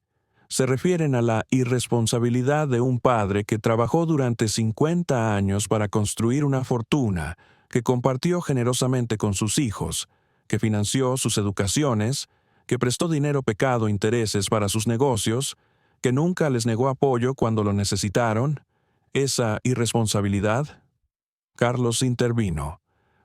Se refieren a la irresponsabilidad de un padre que trabajó durante 50 años para construir una fortuna, que compartió generosamente con sus hijos, que financió sus educaciones, que prestó dinero pecado intereses para sus negocios, que nunca les negó apoyo cuando lo necesitaron. ¿Esa irresponsabilidad? Carlos intervino.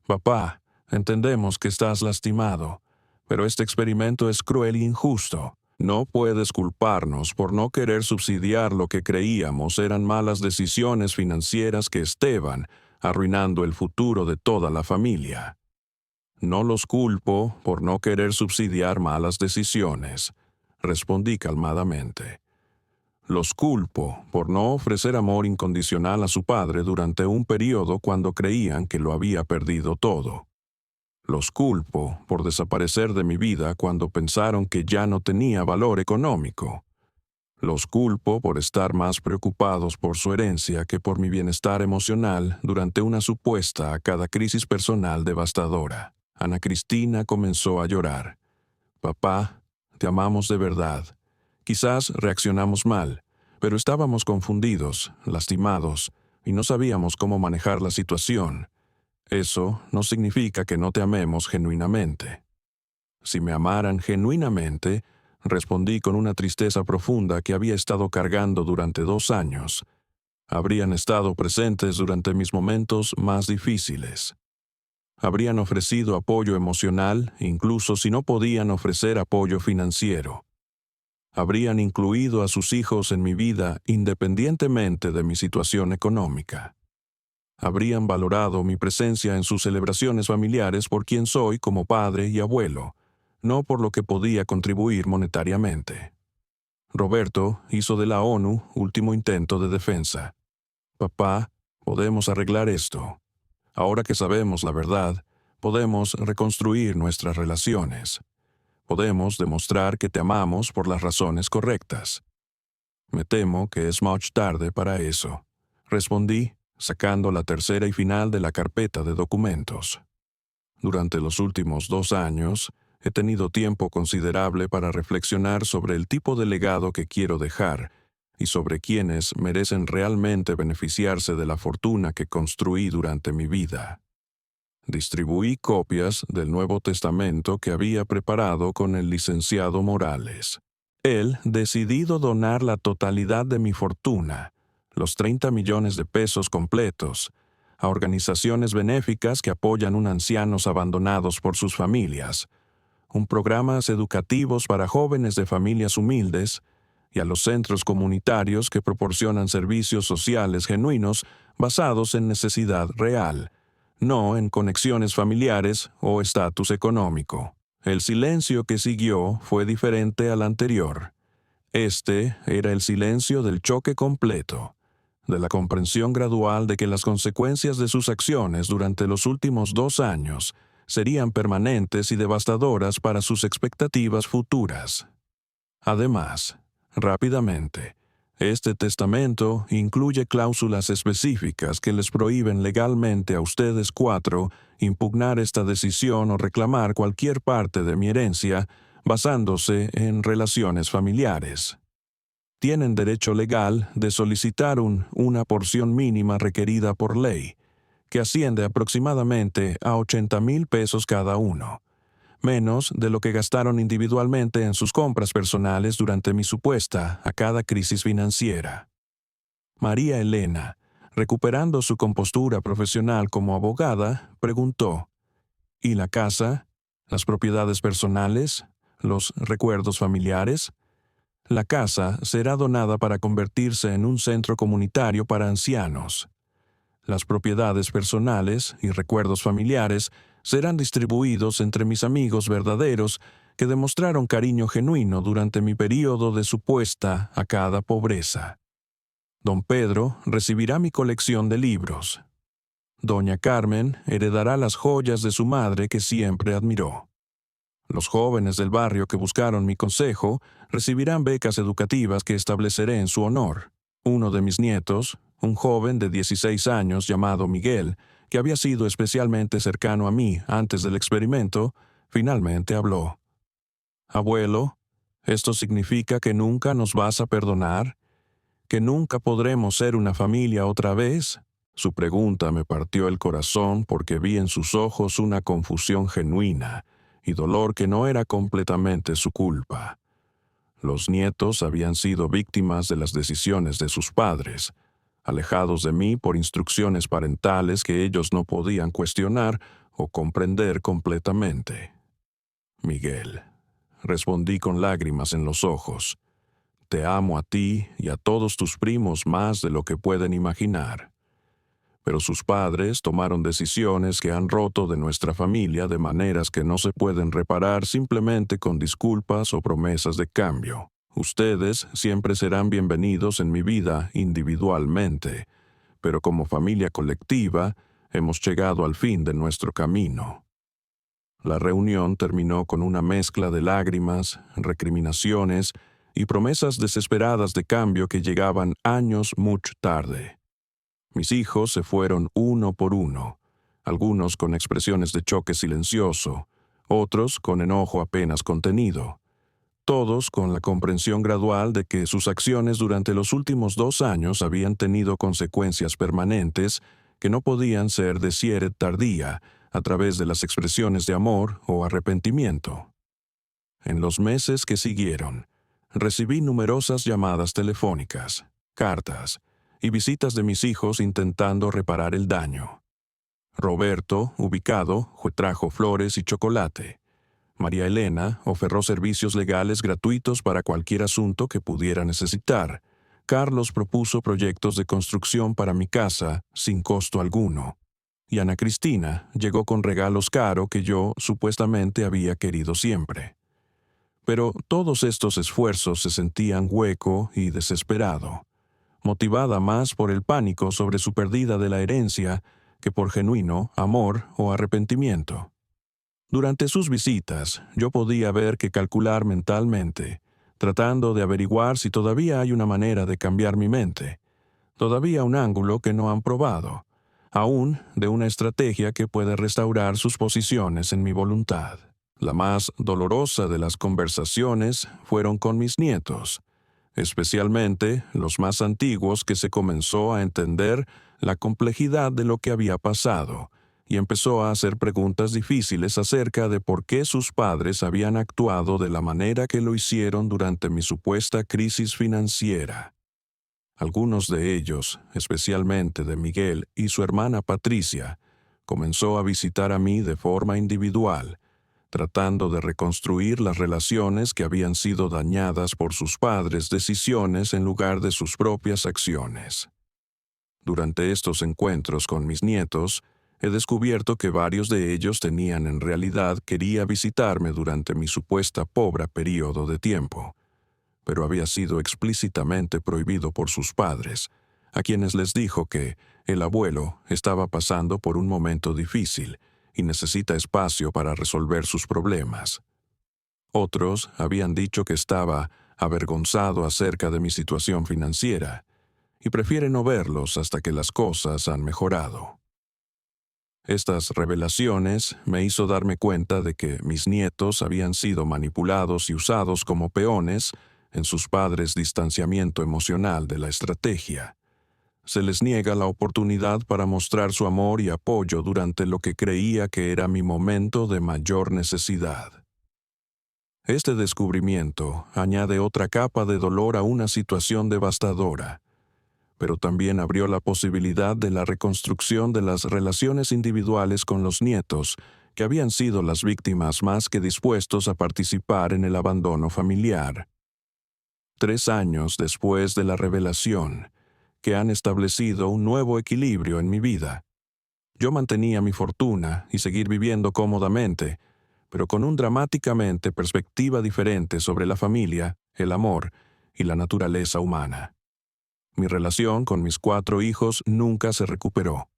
Papá, entendemos que estás lastimado, pero este experimento es cruel e injusto. No puedes culparnos por no querer subsidiar lo que creíamos eran malas decisiones financieras que estaban arruinando el futuro de toda la familia. No los culpo por no querer subsidiar malas decisiones, respondí calmadamente. Los culpo por no ofrecer amor incondicional a su padre durante un periodo cuando creían que lo había perdido todo. Los culpo por desaparecer de mi vida cuando pensaron que ya no tenía valor económico. Los culpo por estar más preocupados por su herencia que por mi bienestar emocional durante una supuesta cada crisis personal devastadora. Ana Cristina comenzó a llorar. Papá, te amamos de verdad. Quizás reaccionamos mal, pero estábamos confundidos, lastimados, y no sabíamos cómo manejar la situación. Eso no significa que no te amemos genuinamente. Si me amaran genuinamente, respondí con una tristeza profunda que había estado cargando durante 2 años, habrían estado presentes durante mis momentos más difíciles. Habrían ofrecido apoyo emocional, incluso si no podían ofrecer apoyo financiero. Habrían incluido a sus hijos en mi vida independientemente de mi situación económica. Habrían valorado mi presencia en sus celebraciones familiares por quien soy como padre y abuelo, no por lo que podía contribuir monetariamente. Roberto hizo de la ONU último intento de defensa. Papá, podemos arreglar esto. Ahora que sabemos la verdad, podemos reconstruir nuestras relaciones. Podemos demostrar que te amamos por las razones correctas. Me temo que es mucho tarde para eso, respondí, sacando la tercera y final de la carpeta de documentos. Durante los últimos 2 años, he tenido tiempo considerable para reflexionar sobre el tipo de legado que quiero dejar y sobre quienes merecen realmente beneficiarse de la fortuna que construí durante mi vida. Distribuí copias del Nuevo Testamento que había preparado con el licenciado Morales. Él decidido donar la totalidad de mi fortuna, los 30 millones de pesos completos, a organizaciones benéficas que apoyan a ancianos abandonados por sus familias, un programas educativos para jóvenes de familias humildes y a los centros comunitarios que proporcionan servicios sociales genuinos basados en necesidad real, no en conexiones familiares o estatus económico. El silencio que siguió fue diferente al anterior. Este era el silencio del choque completo, de la comprensión gradual de que las consecuencias de sus acciones durante los últimos 2 años serían permanentes y devastadoras para sus expectativas futuras. Además, rápidamente, este testamento incluye cláusulas específicas que les prohíben legalmente a ustedes 4 impugnar esta decisión o reclamar cualquier parte de mi herencia basándose en relaciones familiares. Tienen derecho legal de solicitar una porción mínima requerida por ley, que asciende aproximadamente a 80,000 pesos cada uno, menos de lo que gastaron individualmente en sus compras personales durante mi supuesta a cada crisis financiera. María Elena, recuperando su compostura profesional como abogada, preguntó: ¿y la casa? ¿Las propiedades personales? ¿Los recuerdos familiares? La casa será donada para convertirse en un centro comunitario para ancianos. Las propiedades personales y recuerdos familiares serán distribuidos entre mis amigos verdaderos que demostraron cariño genuino durante mi período de supuesta acada pobreza. Don Pedro recibirá mi colección de libros. Doña Carmen heredará las joyas de su madre que siempre admiró. Los jóvenes del barrio que buscaron mi consejo recibirán becas educativas que estableceré en su honor. Uno de mis nietos, un joven de 16 años llamado Miguel, que había sido especialmente cercano a mí antes del experimento, finalmente habló. «Abuelo, ¿esto significa que nunca nos vas a perdonar? ¿Que nunca podremos ser una familia otra vez?» Su pregunta me partió el corazón porque vi en sus ojos una confusión genuina y dolor que no era completamente su culpa. Los nietos habían sido víctimas de las decisiones de sus padres, alejados de mí por instrucciones parentales que ellos no podían cuestionar o comprender completamente. «Miguel», respondí con lágrimas en los ojos, «te amo a ti y a todos tus primos más de lo que pueden imaginar». Pero sus padres tomaron decisiones que han roto de nuestra familia de maneras que no se pueden reparar simplemente con disculpas o promesas de cambio. Ustedes siempre serán bienvenidos en mi vida individualmente, pero como familia colectiva hemos llegado al fin de nuestro camino. La reunión terminó con una mezcla de lágrimas, recriminaciones y promesas desesperadas de cambio que llegaban años mucho tarde. Mis hijos se fueron uno por uno, algunos con expresiones de choque silencioso, otros con enojo apenas contenido, todos con la comprensión gradual de que sus acciones durante los últimos 2 años habían tenido consecuencias permanentes que no podían ser de tardía a través de las expresiones de amor o arrepentimiento. En los meses que siguieron, recibí numerosas llamadas telefónicas, cartas, y visitas de mis hijos intentando reparar el daño. Roberto, ubicado, trajo flores y chocolate. María Elena ofertó servicios legales gratuitos para cualquier asunto que pudiera necesitar. Carlos propuso proyectos de construcción para mi casa sin costo alguno. Y Ana Cristina llegó con regalos caros que yo supuestamente había querido siempre. Pero todos estos esfuerzos se sentían hueco y desesperado, motivada más por el pánico sobre su pérdida de la herencia que por genuino amor o arrepentimiento. Durante sus visitas, yo podía ver que calcular mentalmente, tratando de averiguar si todavía hay una manera de cambiar mi mente, todavía un ángulo que no han probado, aún de una estrategia que puede restaurar sus posiciones en mi voluntad. La más dolorosa de las conversaciones fueron con mis nietos, especialmente los más antiguos, que se comenzó a entender la complejidad de lo que había pasado y empezó a hacer preguntas difíciles acerca de por qué sus padres habían actuado de la manera que lo hicieron durante mi supuesta crisis financiera. Algunos de ellos, especialmente de Miguel y su hermana Patricia, comenzó a visitar a mí de forma individual, tratando de reconstruir las relaciones que habían sido dañadas por sus padres' decisiones en lugar de sus propias acciones. Durante estos encuentros con mis nietos, he descubierto que varios de ellos tenían en realidad quería visitarme durante mi supuesta pobre periodo de tiempo, pero había sido explícitamente prohibido por sus padres, a quienes les dijo que el abuelo estaba pasando por un momento difícil y necesita espacio para resolver sus problemas. Otros habían dicho que estaba avergonzado acerca de mi situación financiera y prefiere no verlos hasta que las cosas han mejorado. Estas revelaciones me hizo darme cuenta de que mis nietos habían sido manipulados y usados como peones en sus padres' distanciamiento emocional de la estrategia. Se les niega la oportunidad para mostrar su amor y apoyo durante lo que creía que era mi momento de mayor necesidad. Este descubrimiento añade otra capa de dolor a una situación devastadora, pero también abrió la posibilidad de la reconstrucción de las relaciones individuales con los nietos, que habían sido las víctimas más que dispuestos a participar en el abandono familiar. 3 años después de la revelación, que han establecido un nuevo equilibrio en mi vida. Yo mantenía mi fortuna y seguir viviendo cómodamente, pero con una dramáticamente perspectiva diferente sobre la familia, el amor y la naturaleza humana. Mi relación con mis 4 hijos nunca se recuperó.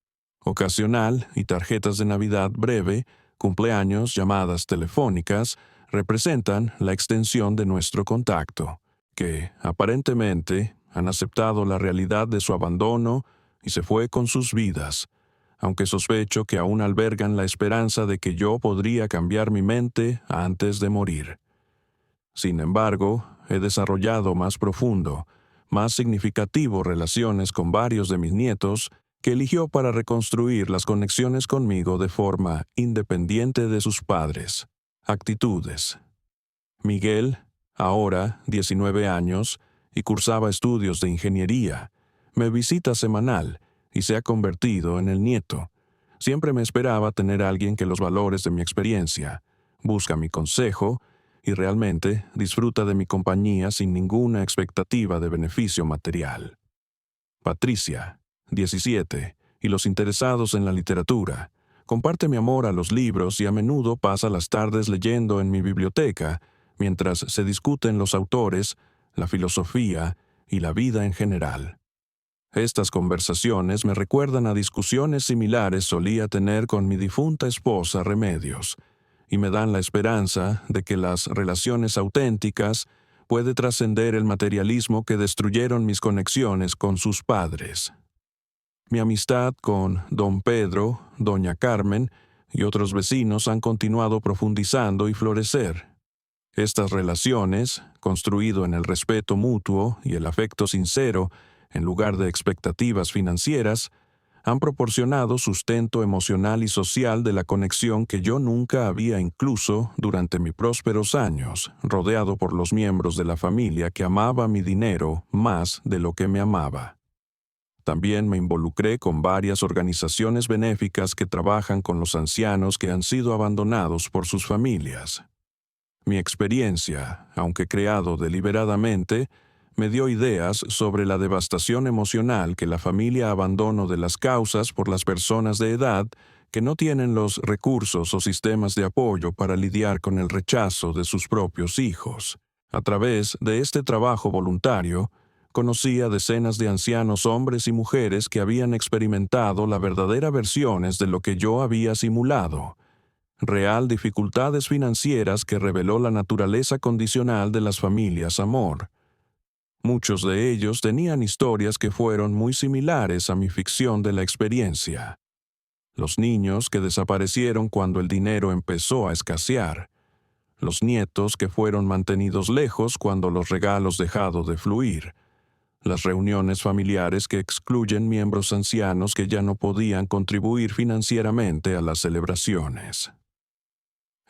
Ocasional y tarjetas de Navidad breve, cumpleaños, llamadas telefónicas, representan la extensión de nuestro contacto, que, aparentemente, han aceptado la realidad de su abandono y se fue con sus vidas, aunque sospecho que aún albergan la esperanza de que yo podría cambiar mi mente antes de morir. Sin embargo, he desarrollado más profundo, más significativo relaciones con varios de mis nietos que eligió para reconstruir las conexiones conmigo de forma independiente de sus padres. Actitudes. Miguel, ahora 19 años, y cursaba estudios de ingeniería, me visita semanal y se ha convertido en el nieto. Siempre me esperaba tener a alguien que los valores de mi experiencia, busca mi consejo y realmente disfruta de mi compañía sin ninguna expectativa de beneficio material. Patricia, 17, y los interesados en la literatura. Comparte mi amor a los libros y a menudo pasa las tardes leyendo en mi biblioteca, mientras se discuten los autores, la filosofía y la vida en general. Estas conversaciones me recuerdan a discusiones similares solía tener con mi difunta esposa Remedios, y me dan la esperanza de que las relaciones auténticas puede trascender el materialismo que destruyeron mis conexiones con sus padres. Mi amistad con don Pedro, doña Carmen y otros vecinos han continuado profundizando y florecer. Estas relaciones, construido en el respeto mutuo y el afecto sincero, en lugar de expectativas financieras, han proporcionado sustento emocional y social de la conexión que yo nunca había incluso durante mis prósperos años, rodeado por los miembros de la familia que amaba mi dinero más de lo que me amaba. También me involucré con varias organizaciones benéficas que trabajan con los ancianos que han sido abandonados por sus familias. Mi experiencia, aunque creado deliberadamente, me dio ideas sobre la devastación emocional que la familia abandono de las causas por las personas de edad que no tienen los recursos o sistemas de apoyo para lidiar con el rechazo de sus propios hijos. A través de este trabajo voluntario, conocí a decenas de ancianos hombres y mujeres que habían experimentado la verdadera versiones de lo que yo había simulado, real dificultades financieras que reveló la naturaleza condicional de las familias amor. Muchos de ellos tenían historias que fueron muy similares a mi ficción de la experiencia. Los niños que desaparecieron cuando el dinero empezó a escasear. Los nietos que fueron mantenidos lejos cuando los regalos dejaron de fluir. Las reuniones familiares que excluyen miembros ancianos que ya no podían contribuir financieramente a las celebraciones.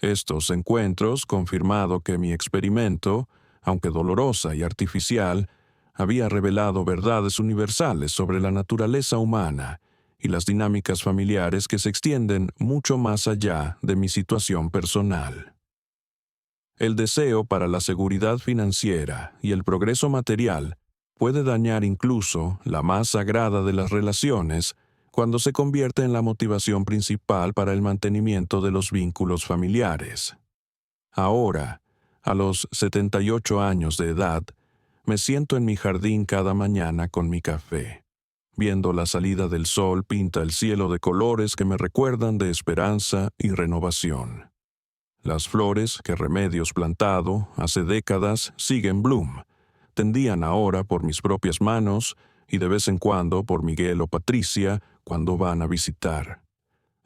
Estos encuentros confirmado que mi experimento, aunque dolorosa y artificial, había revelado verdades universales sobre la naturaleza humana y las dinámicas familiares que se extienden mucho más allá de mi situación personal. El deseo para la seguridad financiera y el progreso material puede dañar incluso la más sagrada de las relaciones cuando se convierte en la motivación principal para el mantenimiento de los vínculos familiares. Ahora, a los 78 años de edad, me siento en mi jardín cada mañana con mi café. Viendo la salida del sol pinta el cielo de colores que me recuerdan de esperanza y renovación. Las flores que Remedios plantado hace décadas siguen bloom. Tendían ahora por mis propias manos y de vez en cuando por Miguel o Patricia cuando van a visitar.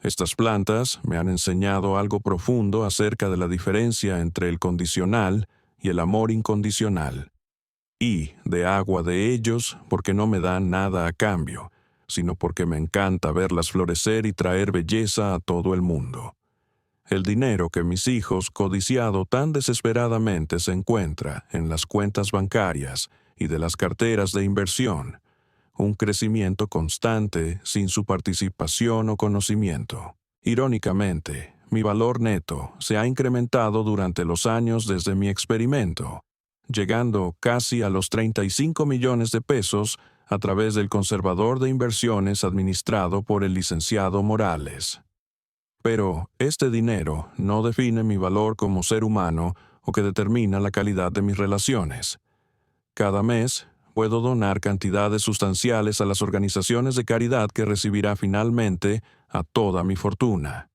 Estas plantas me han enseñado algo profundo acerca de la diferencia entre el condicional y el amor incondicional. Y de agua de ellos porque no me dan nada a cambio, sino porque me encanta verlas florecer y traer belleza a todo el mundo. El dinero que mis hijos codiciado tan desesperadamente se encuentra en las cuentas bancarias y de las carteras de inversión, un crecimiento constante sin su participación o conocimiento. Irónicamente, mi valor neto se ha incrementado durante los años desde mi experimento, llegando casi a los 35 millones de pesos a través del conservador de inversiones administrado por el licenciado Morales. Pero este dinero no define mi valor como ser humano o que determina la calidad de mis relaciones. Cada mes puedo donar cantidades sustanciales a las organizaciones de caridad que recibirá finalmente a toda mi fortuna.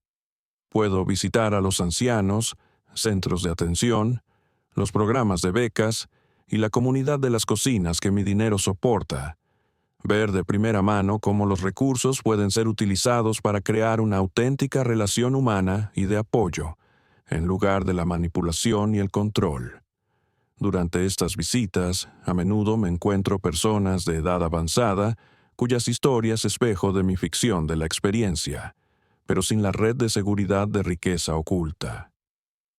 Puedo visitar a los ancianos, centros de atención, los programas de becas y la comunidad de las cocinas que mi dinero soporta. Ver de primera mano cómo los recursos pueden ser utilizados para crear una auténtica relación humana y de apoyo, en lugar de la manipulación y el control. Durante estas visitas, a menudo me encuentro personas de edad avanzada cuyas historias espejo de mi ficción de la experiencia, pero sin la red de seguridad de riqueza oculta.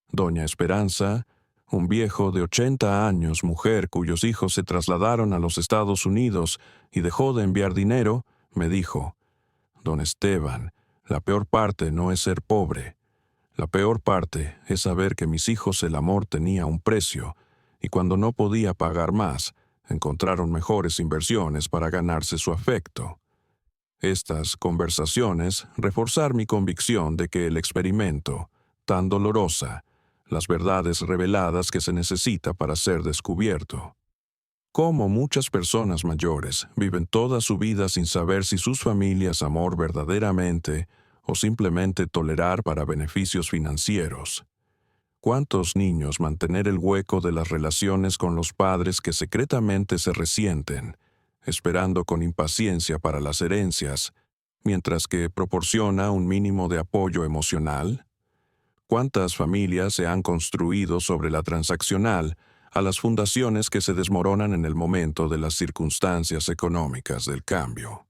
Doña Esperanza, un viejo de 80 años, mujer cuyos hijos se trasladaron a los Estados Unidos y dejó de enviar dinero, me dijo: «Don Esteban, la peor parte no es ser pobre. La peor parte es saber que mis hijos el amor tenía un precio, y cuando no podía pagar más, encontraron mejores inversiones para ganarse su afecto». Estas conversaciones reforzar mi convicción de que el experimento, tan dolorosa, las verdades reveladas que se necesita para ser descubierto. Cómo muchas personas mayores viven toda su vida sin saber si sus familias amor verdaderamente o simplemente tolerar para beneficios financieros. ¿Cuántos niños mantener el hueco de las relaciones con los padres que secretamente se resienten, esperando con impaciencia para las herencias, mientras que proporciona un mínimo de apoyo emocional? ¿Cuántas familias se han construido sobre la transaccional a las fundaciones que se desmoronan en el momento de las circunstancias económicas del cambio?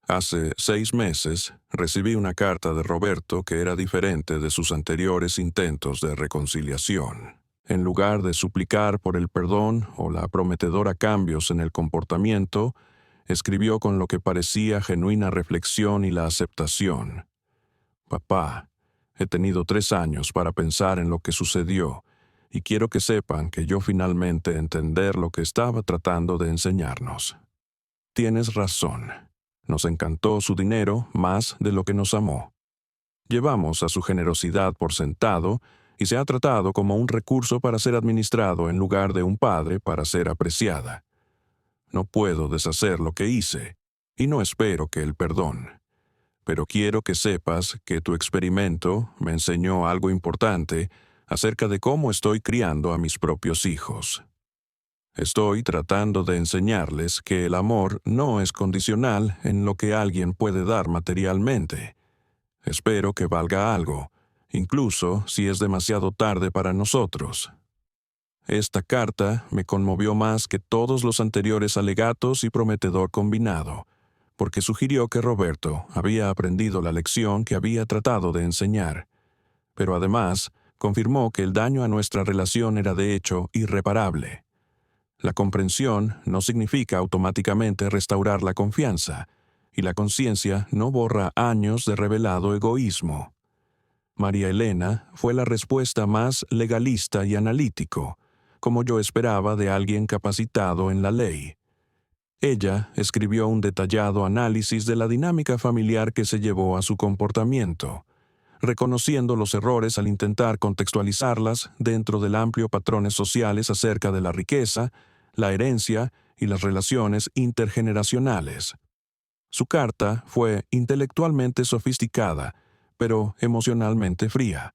Hace 6 meses recibí una carta de Roberto que era diferente de sus anteriores intentos de reconciliación. En lugar de suplicar por el perdón o la prometedora cambios en el comportamiento, escribió con lo que parecía genuina reflexión y la aceptación. «Papá, he tenido 3 años para pensar en lo que sucedió, y quiero que sepan que yo finalmente entender lo que estaba tratando de enseñarnos. Tienes razón. Nos encantó su dinero más de lo que nos amó. Llevamos a su generosidad por sentado y se ha tratado como un recurso para ser administrado en lugar de un padre para ser apreciada. No puedo deshacer lo que hice, y no espero que el perdón. Pero quiero que sepas que tu experimento me enseñó algo importante acerca de cómo estoy criando a mis propios hijos. Estoy tratando de enseñarles que el amor no es condicional en lo que alguien puede dar materialmente. Espero que valga algo, incluso si es demasiado tarde para nosotros». Esta carta me conmovió más que todos los anteriores alegatos y prometedor combinado, porque sugirió que Roberto había aprendido la lección que había tratado de enseñar. Pero además, confirmó que el daño a nuestra relación era de hecho irreparable. La comprensión no significa automáticamente restaurar la confianza, y la conciencia no borra años de revelado egoísmo. María Elena fue la respuesta más legalista y analítico, como yo esperaba de alguien capacitado en la ley. Ella escribió un detallado análisis de la dinámica familiar que se llevó a su comportamiento, reconociendo los errores al intentar contextualizarlas dentro del amplio patrones sociales acerca de la riqueza, la herencia y las relaciones intergeneracionales. Su carta fue intelectualmente sofisticada, pero emocionalmente fría,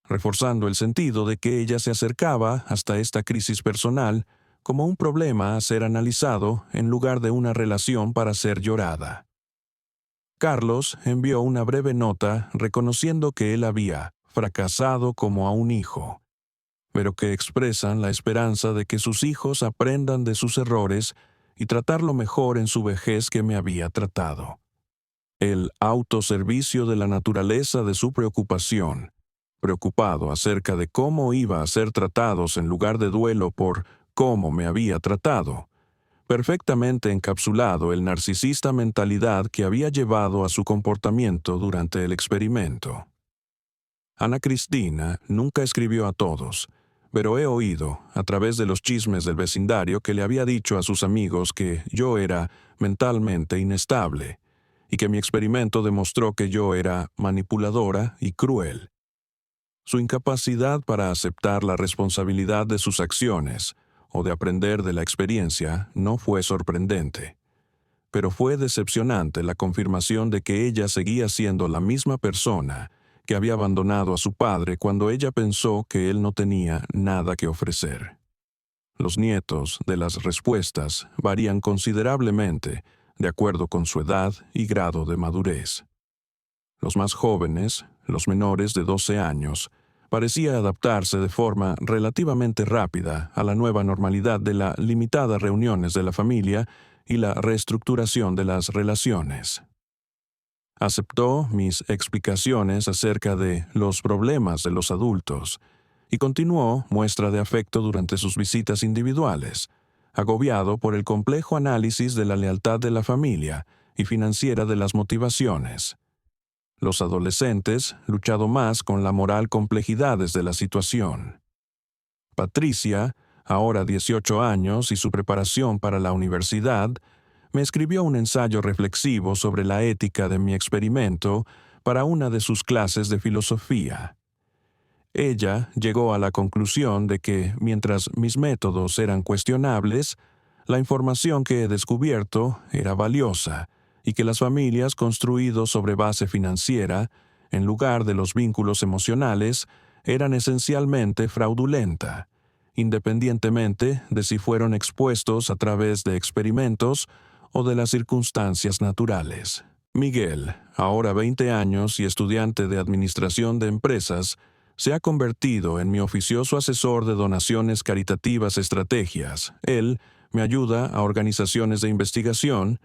reforzando el sentido de que ella se acercaba hasta esta crisis personal como un problema a ser analizado en lugar de una relación para ser llorada. Carlos envió una breve nota reconociendo que él había fracasado como a un hijo, pero que expresan la esperanza de que sus hijos aprendan de sus errores y tratarlo mejor en su vejez que me había tratado. El autoservicio de la naturaleza de su preocupación, preocupado acerca de cómo iba a ser tratados en lugar de duelo por cómo me había tratado, perfectamente encapsulado el narcisista mentalidad que había llevado a su comportamiento durante el experimento. Ana Cristina nunca escribió a todos, pero he oído, a través de los chismes del vecindario, que le había dicho a sus amigos que yo era mentalmente inestable, y que mi experimento demostró que yo era manipuladora y cruel. Su incapacidad para aceptar la responsabilidad de sus acciones o de aprender de la experiencia no fue sorprendente, pero fue decepcionante la confirmación de que ella seguía siendo la misma persona que había abandonado a su padre cuando ella pensó que él no tenía nada que ofrecer. Los nietos de las respuestas varían considerablemente de acuerdo con su edad y grado de madurez. Los más jóvenes, los menores de 12 años, parecía adaptarse de forma relativamente rápida a la nueva normalidad de las limitadas reuniones de la familia y la reestructuración de las relaciones. Aceptó mis explicaciones acerca de los problemas de los adultos y continuó muestra de afecto durante sus visitas individuales, agobiado por el complejo análisis de la lealtad de la familia y financiera de las motivaciones. Los adolescentes luchado más con la moral complejidades de la situación. Patricia, ahora 18 años y su preparación para la universidad, me escribió un ensayo reflexivo sobre la ética de mi experimento para una de sus clases de filosofía. Ella llegó a la conclusión de que, mientras mis métodos eran cuestionables, la información que he descubierto era valiosa y que las familias construidas sobre base financiera, en lugar de los vínculos emocionales, eran esencialmente fraudulenta, independientemente de si fueron expuestos a través de experimentos o de las circunstancias naturales. Miguel, ahora 20 años y estudiante de Administración de Empresas, se ha convertido en mi oficioso asesor de donaciones caritativas estrategias. Él me ayuda a organizaciones de investigación,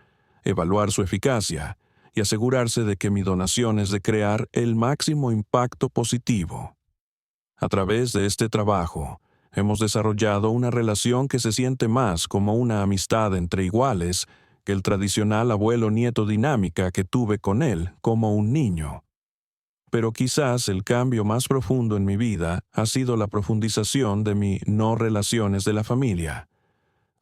evaluar su eficacia y asegurarse de que mi donación es de crear el máximo impacto positivo. A través de este trabajo, hemos desarrollado una relación que se siente más como una amistad entre iguales que el tradicional abuelo-nieto dinámica que tuve con él como un niño. Pero quizás el cambio más profundo en mi vida ha sido la profundización de mis no relaciones de la familia.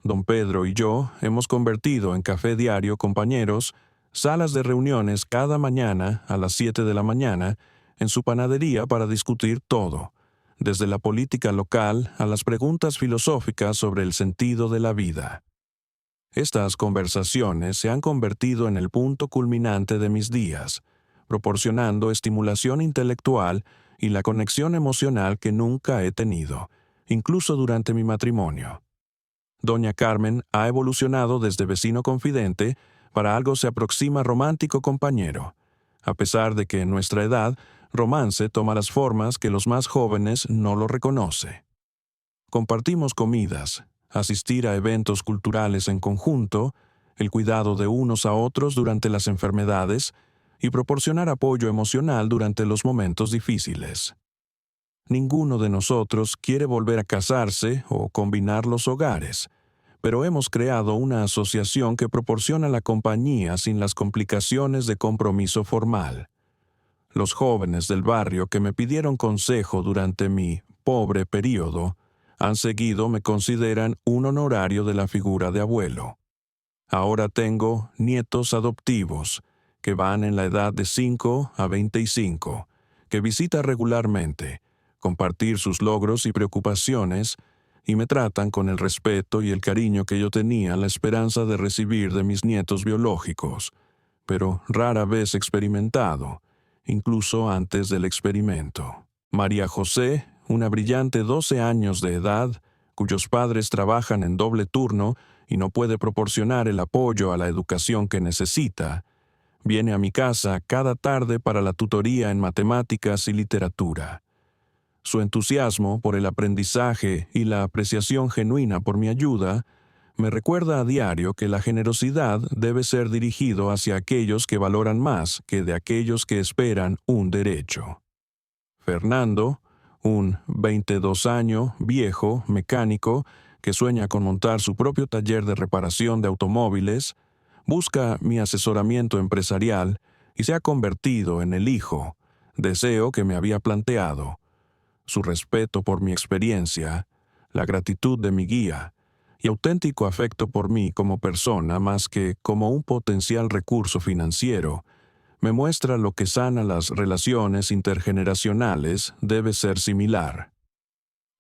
Don Pedro y yo hemos convertido en café diario compañeros, salas de reuniones cada mañana a las 7 de la mañana en su panadería para discutir todo, desde la política local a las preguntas filosóficas sobre el sentido de la vida. Estas conversaciones se han convertido en el punto culminante de mis días, proporcionando estimulación intelectual y la conexión emocional que nunca he tenido, incluso durante mi matrimonio. Doña Carmen ha evolucionado desde vecino confidente para algo se aproxima romántico compañero, a pesar de que en nuestra edad, romance toma las formas que los más jóvenes no lo reconoce. Compartimos comidas, asistir a eventos culturales en conjunto, el cuidado de unos a otros durante las enfermedades y proporcionar apoyo emocional durante los momentos difíciles. Ninguno de nosotros quiere volver a casarse o combinar los hogares, pero hemos creado una asociación que proporciona la compañía sin las complicaciones de compromiso formal. Los jóvenes del barrio que me pidieron consejo durante mi pobre periodo han seguido me consideran un honorario de la figura de abuelo. Ahora tengo nietos adoptivos, que van en la edad de 5 a 25, que visita regularmente, compartir sus logros y preocupaciones, y me tratan con el respeto y el cariño que yo tenía la esperanza de recibir de mis nietos biológicos, pero rara vez experimentado, incluso antes del experimento. María José, una brillante 12 años de edad, cuyos padres trabajan en doble turno y no puede proporcionar el apoyo a la educación que necesita, viene a mi casa cada tarde para la tutoría en matemáticas y literatura. Su entusiasmo por el aprendizaje y la apreciación genuina por mi ayuda me recuerda a diario que la generosidad debe ser dirigido hacia aquellos que valoran más que de aquellos que esperan un derecho. Fernando, un 22 año viejo mecánico que sueña con montar su propio taller de reparación de automóviles, busca mi asesoramiento empresarial y se ha convertido en el hijo, deseo que me había planteado. Su respeto por mi experiencia, la gratitud de mi guía y auténtico afecto por mí como persona más que como un potencial recurso financiero, me muestra lo que sana las relaciones intergeneracionales debe ser similar.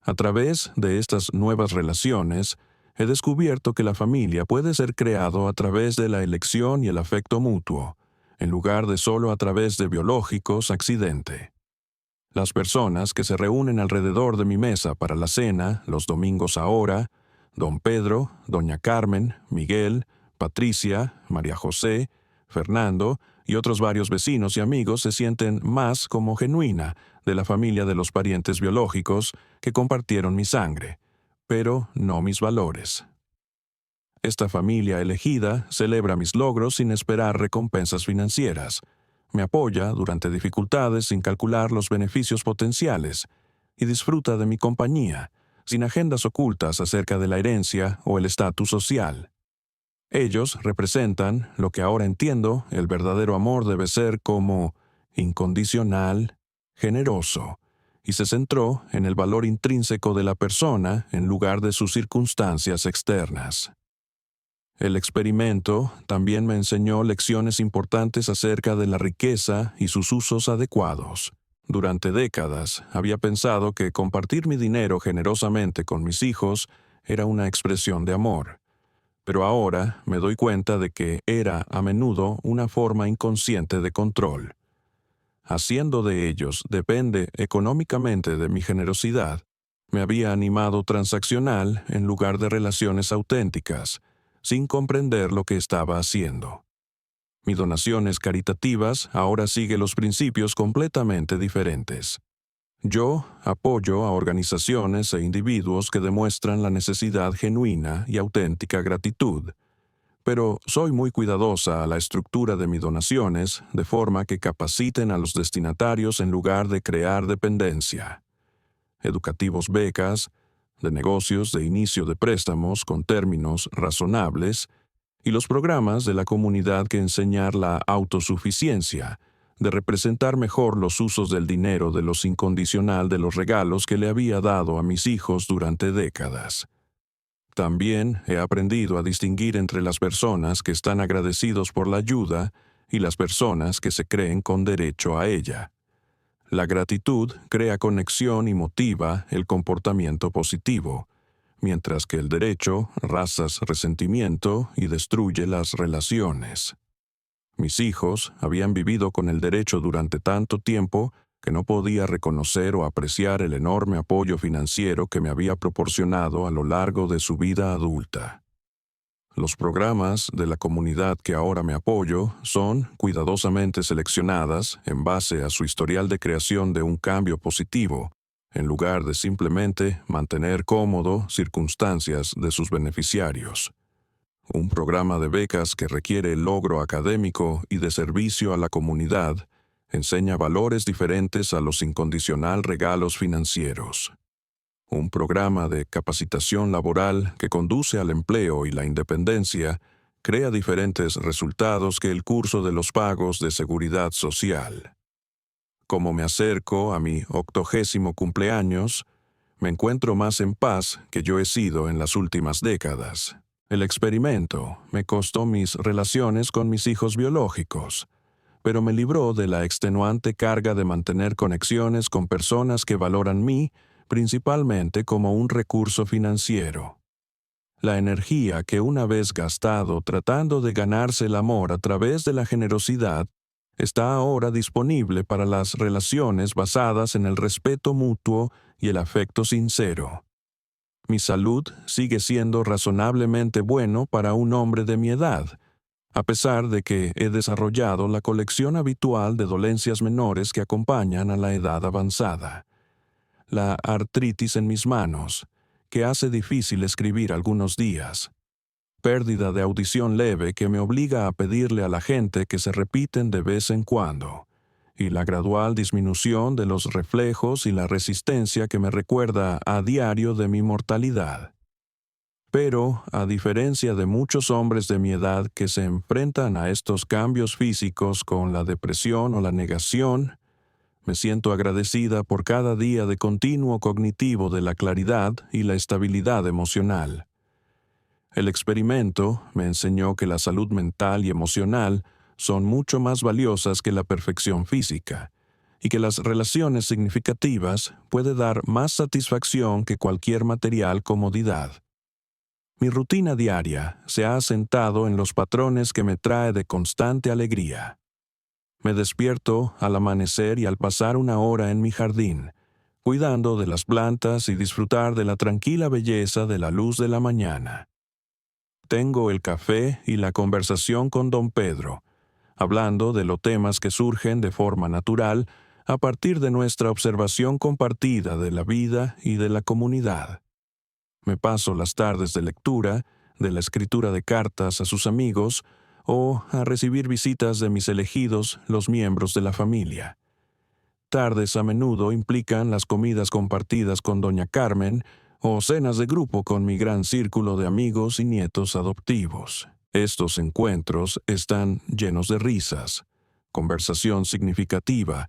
A través de estas nuevas relaciones, he descubierto que la familia puede ser creado a través de la elección y el afecto mutuo, en lugar de solo a través de biológicos accidente. Las personas que se reúnen alrededor de mi mesa para la cena, los domingos ahora, don Pedro, doña Carmen, Miguel, Patricia, María José, Fernando y otros varios vecinos y amigos se sienten más como genuina de la familia de los parientes biológicos que compartieron mi sangre, pero no mis valores. Esta familia elegida celebra mis logros sin esperar recompensas financieras. Me apoya durante dificultades sin calcular los beneficios potenciales y disfruta de mi compañía, sin agendas ocultas acerca de la herencia o el estatus social. Ellos representan lo que ahora entiendo el verdadero amor debe ser como incondicional, generoso, y se centró en el valor intrínseco de la persona en lugar de sus circunstancias externas. El experimento también me enseñó lecciones importantes acerca de la riqueza y sus usos adecuados. Durante décadas había pensado que compartir mi dinero generosamente con mis hijos era una expresión de amor. Pero ahora me doy cuenta de que era a menudo una forma inconsciente de control. Haciendo de ellos depende económicamente de mi generosidad, me había animado transaccional en lugar de relaciones auténticas, sin comprender lo que estaba haciendo. Mis donaciones caritativas ahora sigue los principios completamente diferentes. Yo apoyo a organizaciones e individuos que demuestran la necesidad genuina y auténtica gratitud, pero soy muy cuidadosa a la estructura de mis donaciones de forma que capaciten a los destinatarios en lugar de crear dependencia. Educativos becas, de negocios de inicio de préstamos con términos razonables, y los programas de la comunidad que enseñar la autosuficiencia, de representar mejor los usos del dinero de los incondicional de los regalos que le había dado a mis hijos durante décadas. También he aprendido a distinguir entre las personas que están agradecidos por la ayuda y las personas que se creen con derecho a ella. La gratitud crea conexión y motiva el comportamiento positivo, mientras que el derecho rasas resentimiento y destruye las relaciones. Mis hijos habían vivido con el derecho durante tanto tiempo que no podía reconocer o apreciar el enorme apoyo financiero que me había proporcionado a lo largo de su vida adulta. Los programas de la comunidad que ahora me apoyo son cuidadosamente seleccionadas en base a su historial de creación de un cambio positivo, en lugar de simplemente mantener cómodo circunstancias de sus beneficiarios. Un programa de becas que requiere el logro académico y de servicio a la comunidad enseña valores diferentes a los incondicional regalos financieros. Un programa de capacitación laboral que conduce al empleo y la independencia crea diferentes resultados que el curso de los pagos de seguridad social. Como me acerco a mi 80º cumpleaños, me encuentro más en paz que yo he sido en las últimas décadas. El experimento me costó mis relaciones con mis hijos biológicos, pero me libró de la extenuante carga de mantener conexiones con personas que valoran mí principalmente como un recurso financiero. La energía que una vez gastado tratando de ganarse el amor a través de la generosidad está ahora disponible para las relaciones basadas en el respeto mutuo y el afecto sincero. Mi salud sigue siendo razonablemente bueno para un hombre de mi edad, a pesar de que he desarrollado la colección habitual de dolencias menores que acompañan a la edad avanzada. La artritis en mis manos, que hace difícil escribir algunos días. Pérdida de audición leve que me obliga a pedirle a la gente que se repiten de vez en cuando. Y la gradual disminución de los reflejos y la resistencia que me recuerda a diario de mi mortalidad. Pero, a diferencia de muchos hombres de mi edad que se enfrentan a estos cambios físicos con la depresión o la negación, me siento agradecida por cada día de continuo cognitivo de la claridad y la estabilidad emocional. El experimento me enseñó que la salud mental y emocional son mucho más valiosas que la perfección física, y que las relaciones significativas pueden dar más satisfacción que cualquier material comodidad. Mi rutina diaria se ha asentado en los patrones que me trae de constante alegría. Me despierto al amanecer y al pasar una hora en mi jardín, cuidando de las plantas y disfrutar de la tranquila belleza de la luz de la mañana. Tengo el café y la conversación con don Pedro, hablando de los temas que surgen de forma natural a partir de nuestra observación compartida de la vida y de la comunidad. Me paso las tardes de lectura, de la escritura de cartas a sus amigos o a recibir visitas de mis elegidos, los miembros de la familia. Tardes a menudo implican las comidas compartidas con doña Carmen o cenas de grupo con mi gran círculo de amigos y nietos adoptivos. Estos encuentros están llenos de risas, conversación significativa,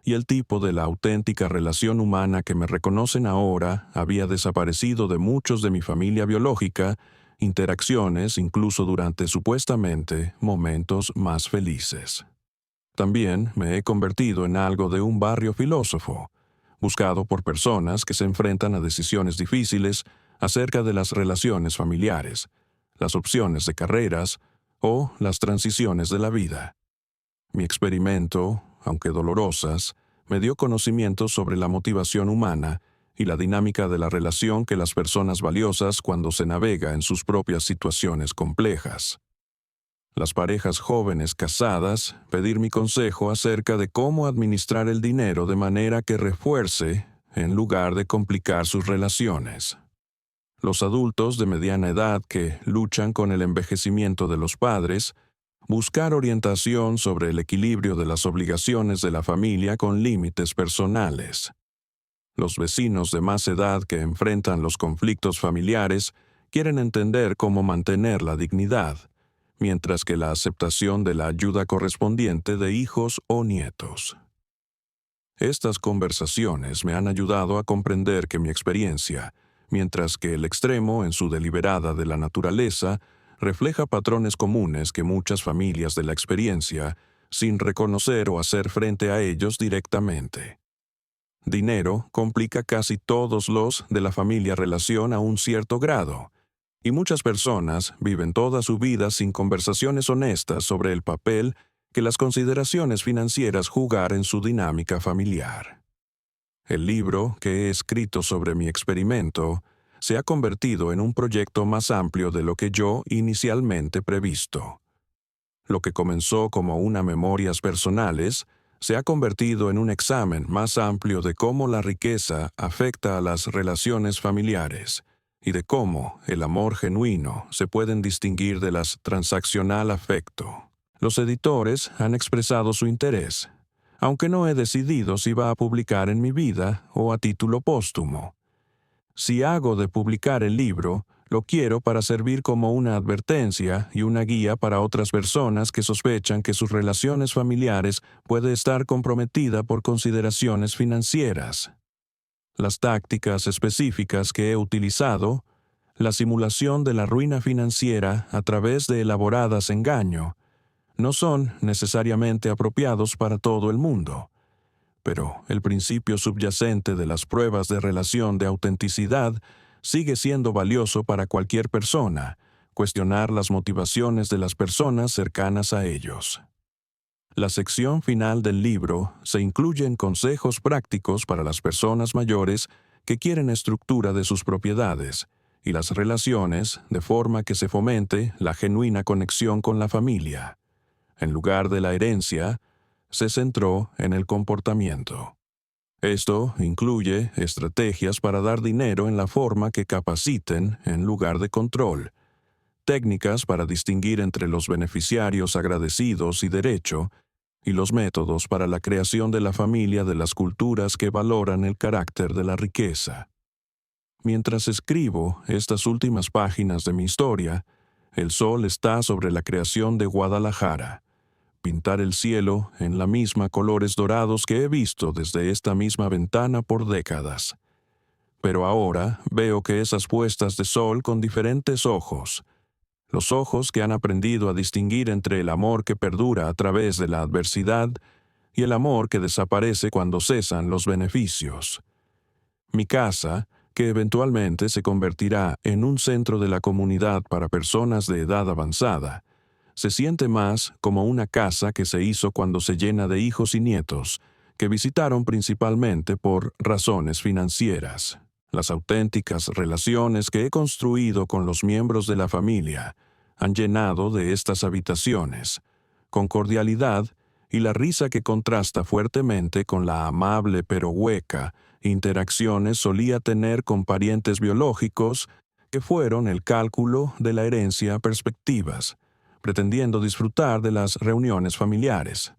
y el tipo de la auténtica relación humana que me reconocen ahora había desaparecido de muchos de mi familia biológica, interacciones incluso durante supuestamente momentos más felices. También me he convertido en algo de un barrio filósofo, buscado por personas que se enfrentan a decisiones difíciles acerca de las relaciones familiares, las opciones de carreras o las transiciones de la vida. Mi experimento, aunque dolorosas, me dio conocimiento sobre la motivación humana y la dinámica de la relación que las personas valiosas cuando se navega en sus propias situaciones complejas. Las parejas jóvenes casadas pedir mi consejo acerca de cómo administrar el dinero de manera que refuerce en lugar de complicar sus relaciones. Los adultos de mediana edad que luchan con el envejecimiento de los padres, buscar orientación sobre el equilibrio de las obligaciones de la familia con límites personales. Los vecinos de más edad que enfrentan los conflictos familiares quieren entender cómo mantener la dignidad, mientras que la aceptación de la ayuda correspondiente de hijos o nietos. Estas conversaciones me han ayudado a comprender que mi experiencia, mientras que el extremo en su deliberada de la naturaleza, refleja patrones comunes que muchas familias de la experiencia, sin reconocer o hacer frente a ellos directamente. Dinero complica casi todos los de la familia relación a un cierto grado, y muchas personas viven toda su vida sin conversaciones honestas sobre el papel que las consideraciones financieras jugar en su dinámica familiar. El libro que he escrito sobre mi experimento se ha convertido en un proyecto más amplio de lo que yo inicialmente previsto. Lo que comenzó como unas memorias personales se ha convertido en un examen más amplio de cómo la riqueza afecta a las relaciones familiares y de cómo el amor genuino se pueden distinguir de las transaccional afecto. Los editores han expresado su interés, aunque no he decidido si va a publicar en mi vida o a título póstumo. Si hago de publicar el libro, lo quiero para servir como una advertencia y una guía para otras personas que sospechan que sus relaciones familiares pueden estar comprometidas por consideraciones financieras. Las tácticas específicas que he utilizado, la simulación de la ruina financiera a través de elaboradas engaño, no son necesariamente apropiados para todo el mundo. Pero el principio subyacente de las pruebas de relación de autenticidad sigue siendo valioso para cualquier persona, cuestionar las motivaciones de las personas cercanas a ellos. La sección final del libro se incluyen consejos prácticos para las personas mayores que quieren estructura de sus propiedades y las relaciones de forma que se fomente la genuina conexión con la familia. En lugar de la herencia, se centró en el comportamiento. Esto incluye estrategias para dar dinero en la forma que capaciten en lugar de control, técnicas para distinguir entre los beneficiarios agradecidos y derecho, y los métodos para la creación de la familia de las culturas que valoran el carácter de la riqueza. Mientras escribo estas últimas páginas de mi historia, el sol está sobre la creación de Guadalajara. Pintar el cielo en la misma colores dorados que he visto desde esta misma ventana por décadas. Pero ahora veo que esas puestas de sol con diferentes ojos, los ojos que han aprendido a distinguir entre el amor que perdura a través de la adversidad y el amor que desaparece cuando cesan los beneficios. Mi casa, que eventualmente se convertirá en un centro de la comunidad para personas de edad avanzada, se siente más como una casa que se hizo cuando se llena de hijos y nietos, que visitaron principalmente por razones financieras. Las auténticas relaciones que he construido con los miembros de la familia han llenado de estas habitaciones, con cordialidad y la risa que contrasta fuertemente con la amable pero hueca interacciones solía tener con parientes biológicos que fueron el cálculo de la herencia a perspectivas, pretendiendo disfrutar de las reuniones familiares.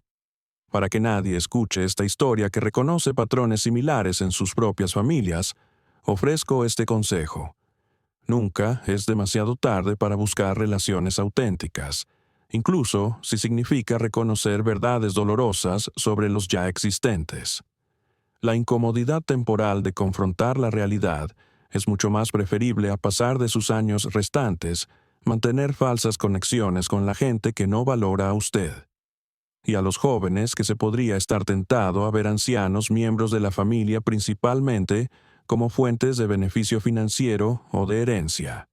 Para que nadie escuche esta historia que reconoce patrones similares en sus propias familias, ofrezco este consejo. Nunca es demasiado tarde para buscar relaciones auténticas, incluso si significa reconocer verdades dolorosas sobre los ya existentes. La incomodidad temporal de confrontar la realidad es mucho más preferible a pasar de sus años restantes mantener falsas conexiones con la gente que no valora a usted. Y a los jóvenes que se podría estar tentado a ver ancianos miembros de la familia principalmente como fuentes de beneficio financiero o de herencia.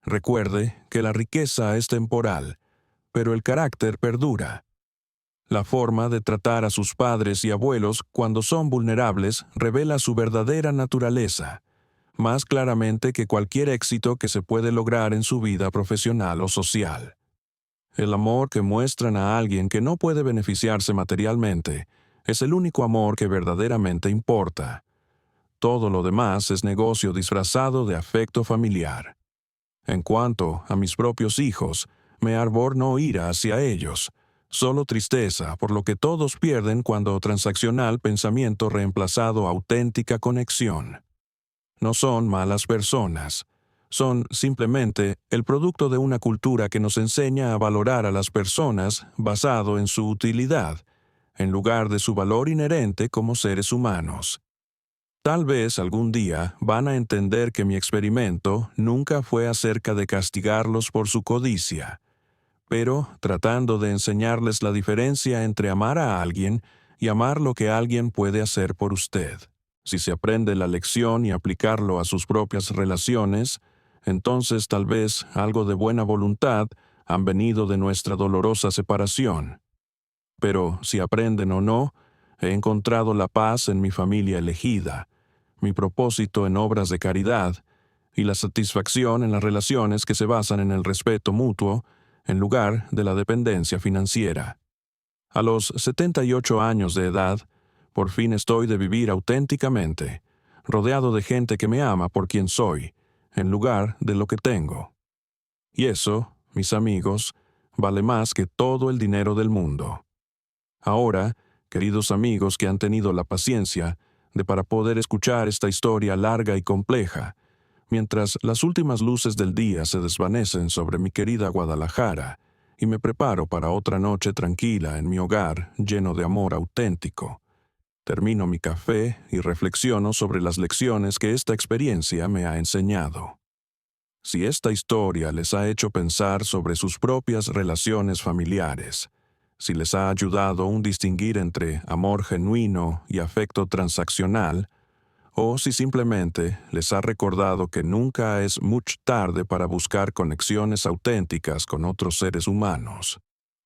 Recuerde que la riqueza es temporal, pero el carácter perdura. La forma de tratar a sus padres y abuelos cuando son vulnerables revela su verdadera naturaleza, más claramente que cualquier éxito que se puede lograr en su vida profesional o social. El amor que muestran a alguien que no puede beneficiarse materialmente es el único amor que verdaderamente importa. Todo lo demás es negocio disfrazado de afecto familiar. En cuanto a mis propios hijos, me arborno ira hacia ellos, solo tristeza por lo que todos pierden cuando transaccional pensamiento reemplazado auténtica conexión. No son malas personas, son simplemente el producto de una cultura que nos enseña a valorar a las personas basado en su utilidad, en lugar de su valor inherente como seres humanos. Tal vez algún día van a entender que mi experimento nunca fue acerca de castigarlos por su codicia, pero tratando de enseñarles la diferencia entre amar a alguien y amar lo que alguien puede hacer por usted. Si se aprende la lección y aplicarlo a sus propias relaciones, entonces tal vez algo de buena voluntad han venido de nuestra dolorosa separación. Pero si aprenden o no, he encontrado la paz en mi familia elegida, mi propósito en obras de caridad y la satisfacción en las relaciones que se basan en el respeto mutuo en lugar de la dependencia financiera. A los 78 años de edad, por fin estoy de vivir auténticamente, rodeado de gente que me ama por quien soy, en lugar de lo que tengo. Y eso, mis amigos, vale más que todo el dinero del mundo. Ahora, queridos amigos que han tenido la paciencia para poder escuchar esta historia larga y compleja, mientras las últimas luces del día se desvanecen sobre mi querida Guadalajara y me preparo para otra noche tranquila en mi hogar lleno de amor auténtico. Termino mi café y reflexiono sobre las lecciones que esta experiencia me ha enseñado. Si esta historia les ha hecho pensar sobre sus propias relaciones familiares, si les ha ayudado a distinguir entre amor genuino y afecto transaccional, o si simplemente les ha recordado que nunca es muy tarde para buscar conexiones auténticas con otros seres humanos,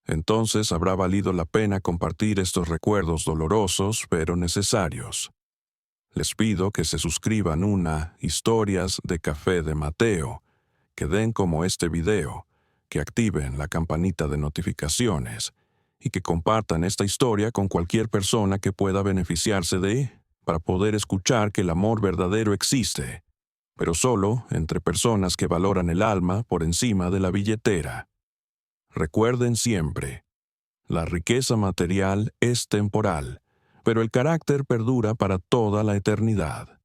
entonces habrá valido la pena compartir estos recuerdos dolorosos pero necesarios. Les pido que se suscriban a Historias de Café de Mateo, que den como este video, que activen la campanita de notificaciones y que compartan esta historia con cualquier persona que pueda beneficiarse para poder escuchar que el amor verdadero existe, pero solo entre personas que valoran el alma por encima de la billetera. Recuerden siempre, la riqueza material es temporal, pero el carácter perdura para toda la eternidad.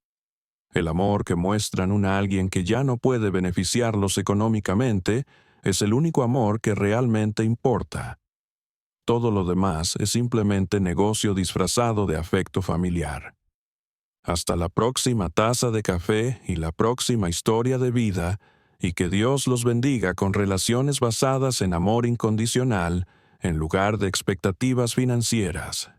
El amor que muestran a alguien que ya no puede beneficiarlos económicamente es el único amor que realmente importa. Todo lo demás es simplemente negocio disfrazado de afecto familiar. Hasta la próxima taza de café y la próxima historia de vida, y que Dios los bendiga con relaciones basadas en amor incondicional en lugar de expectativas financieras.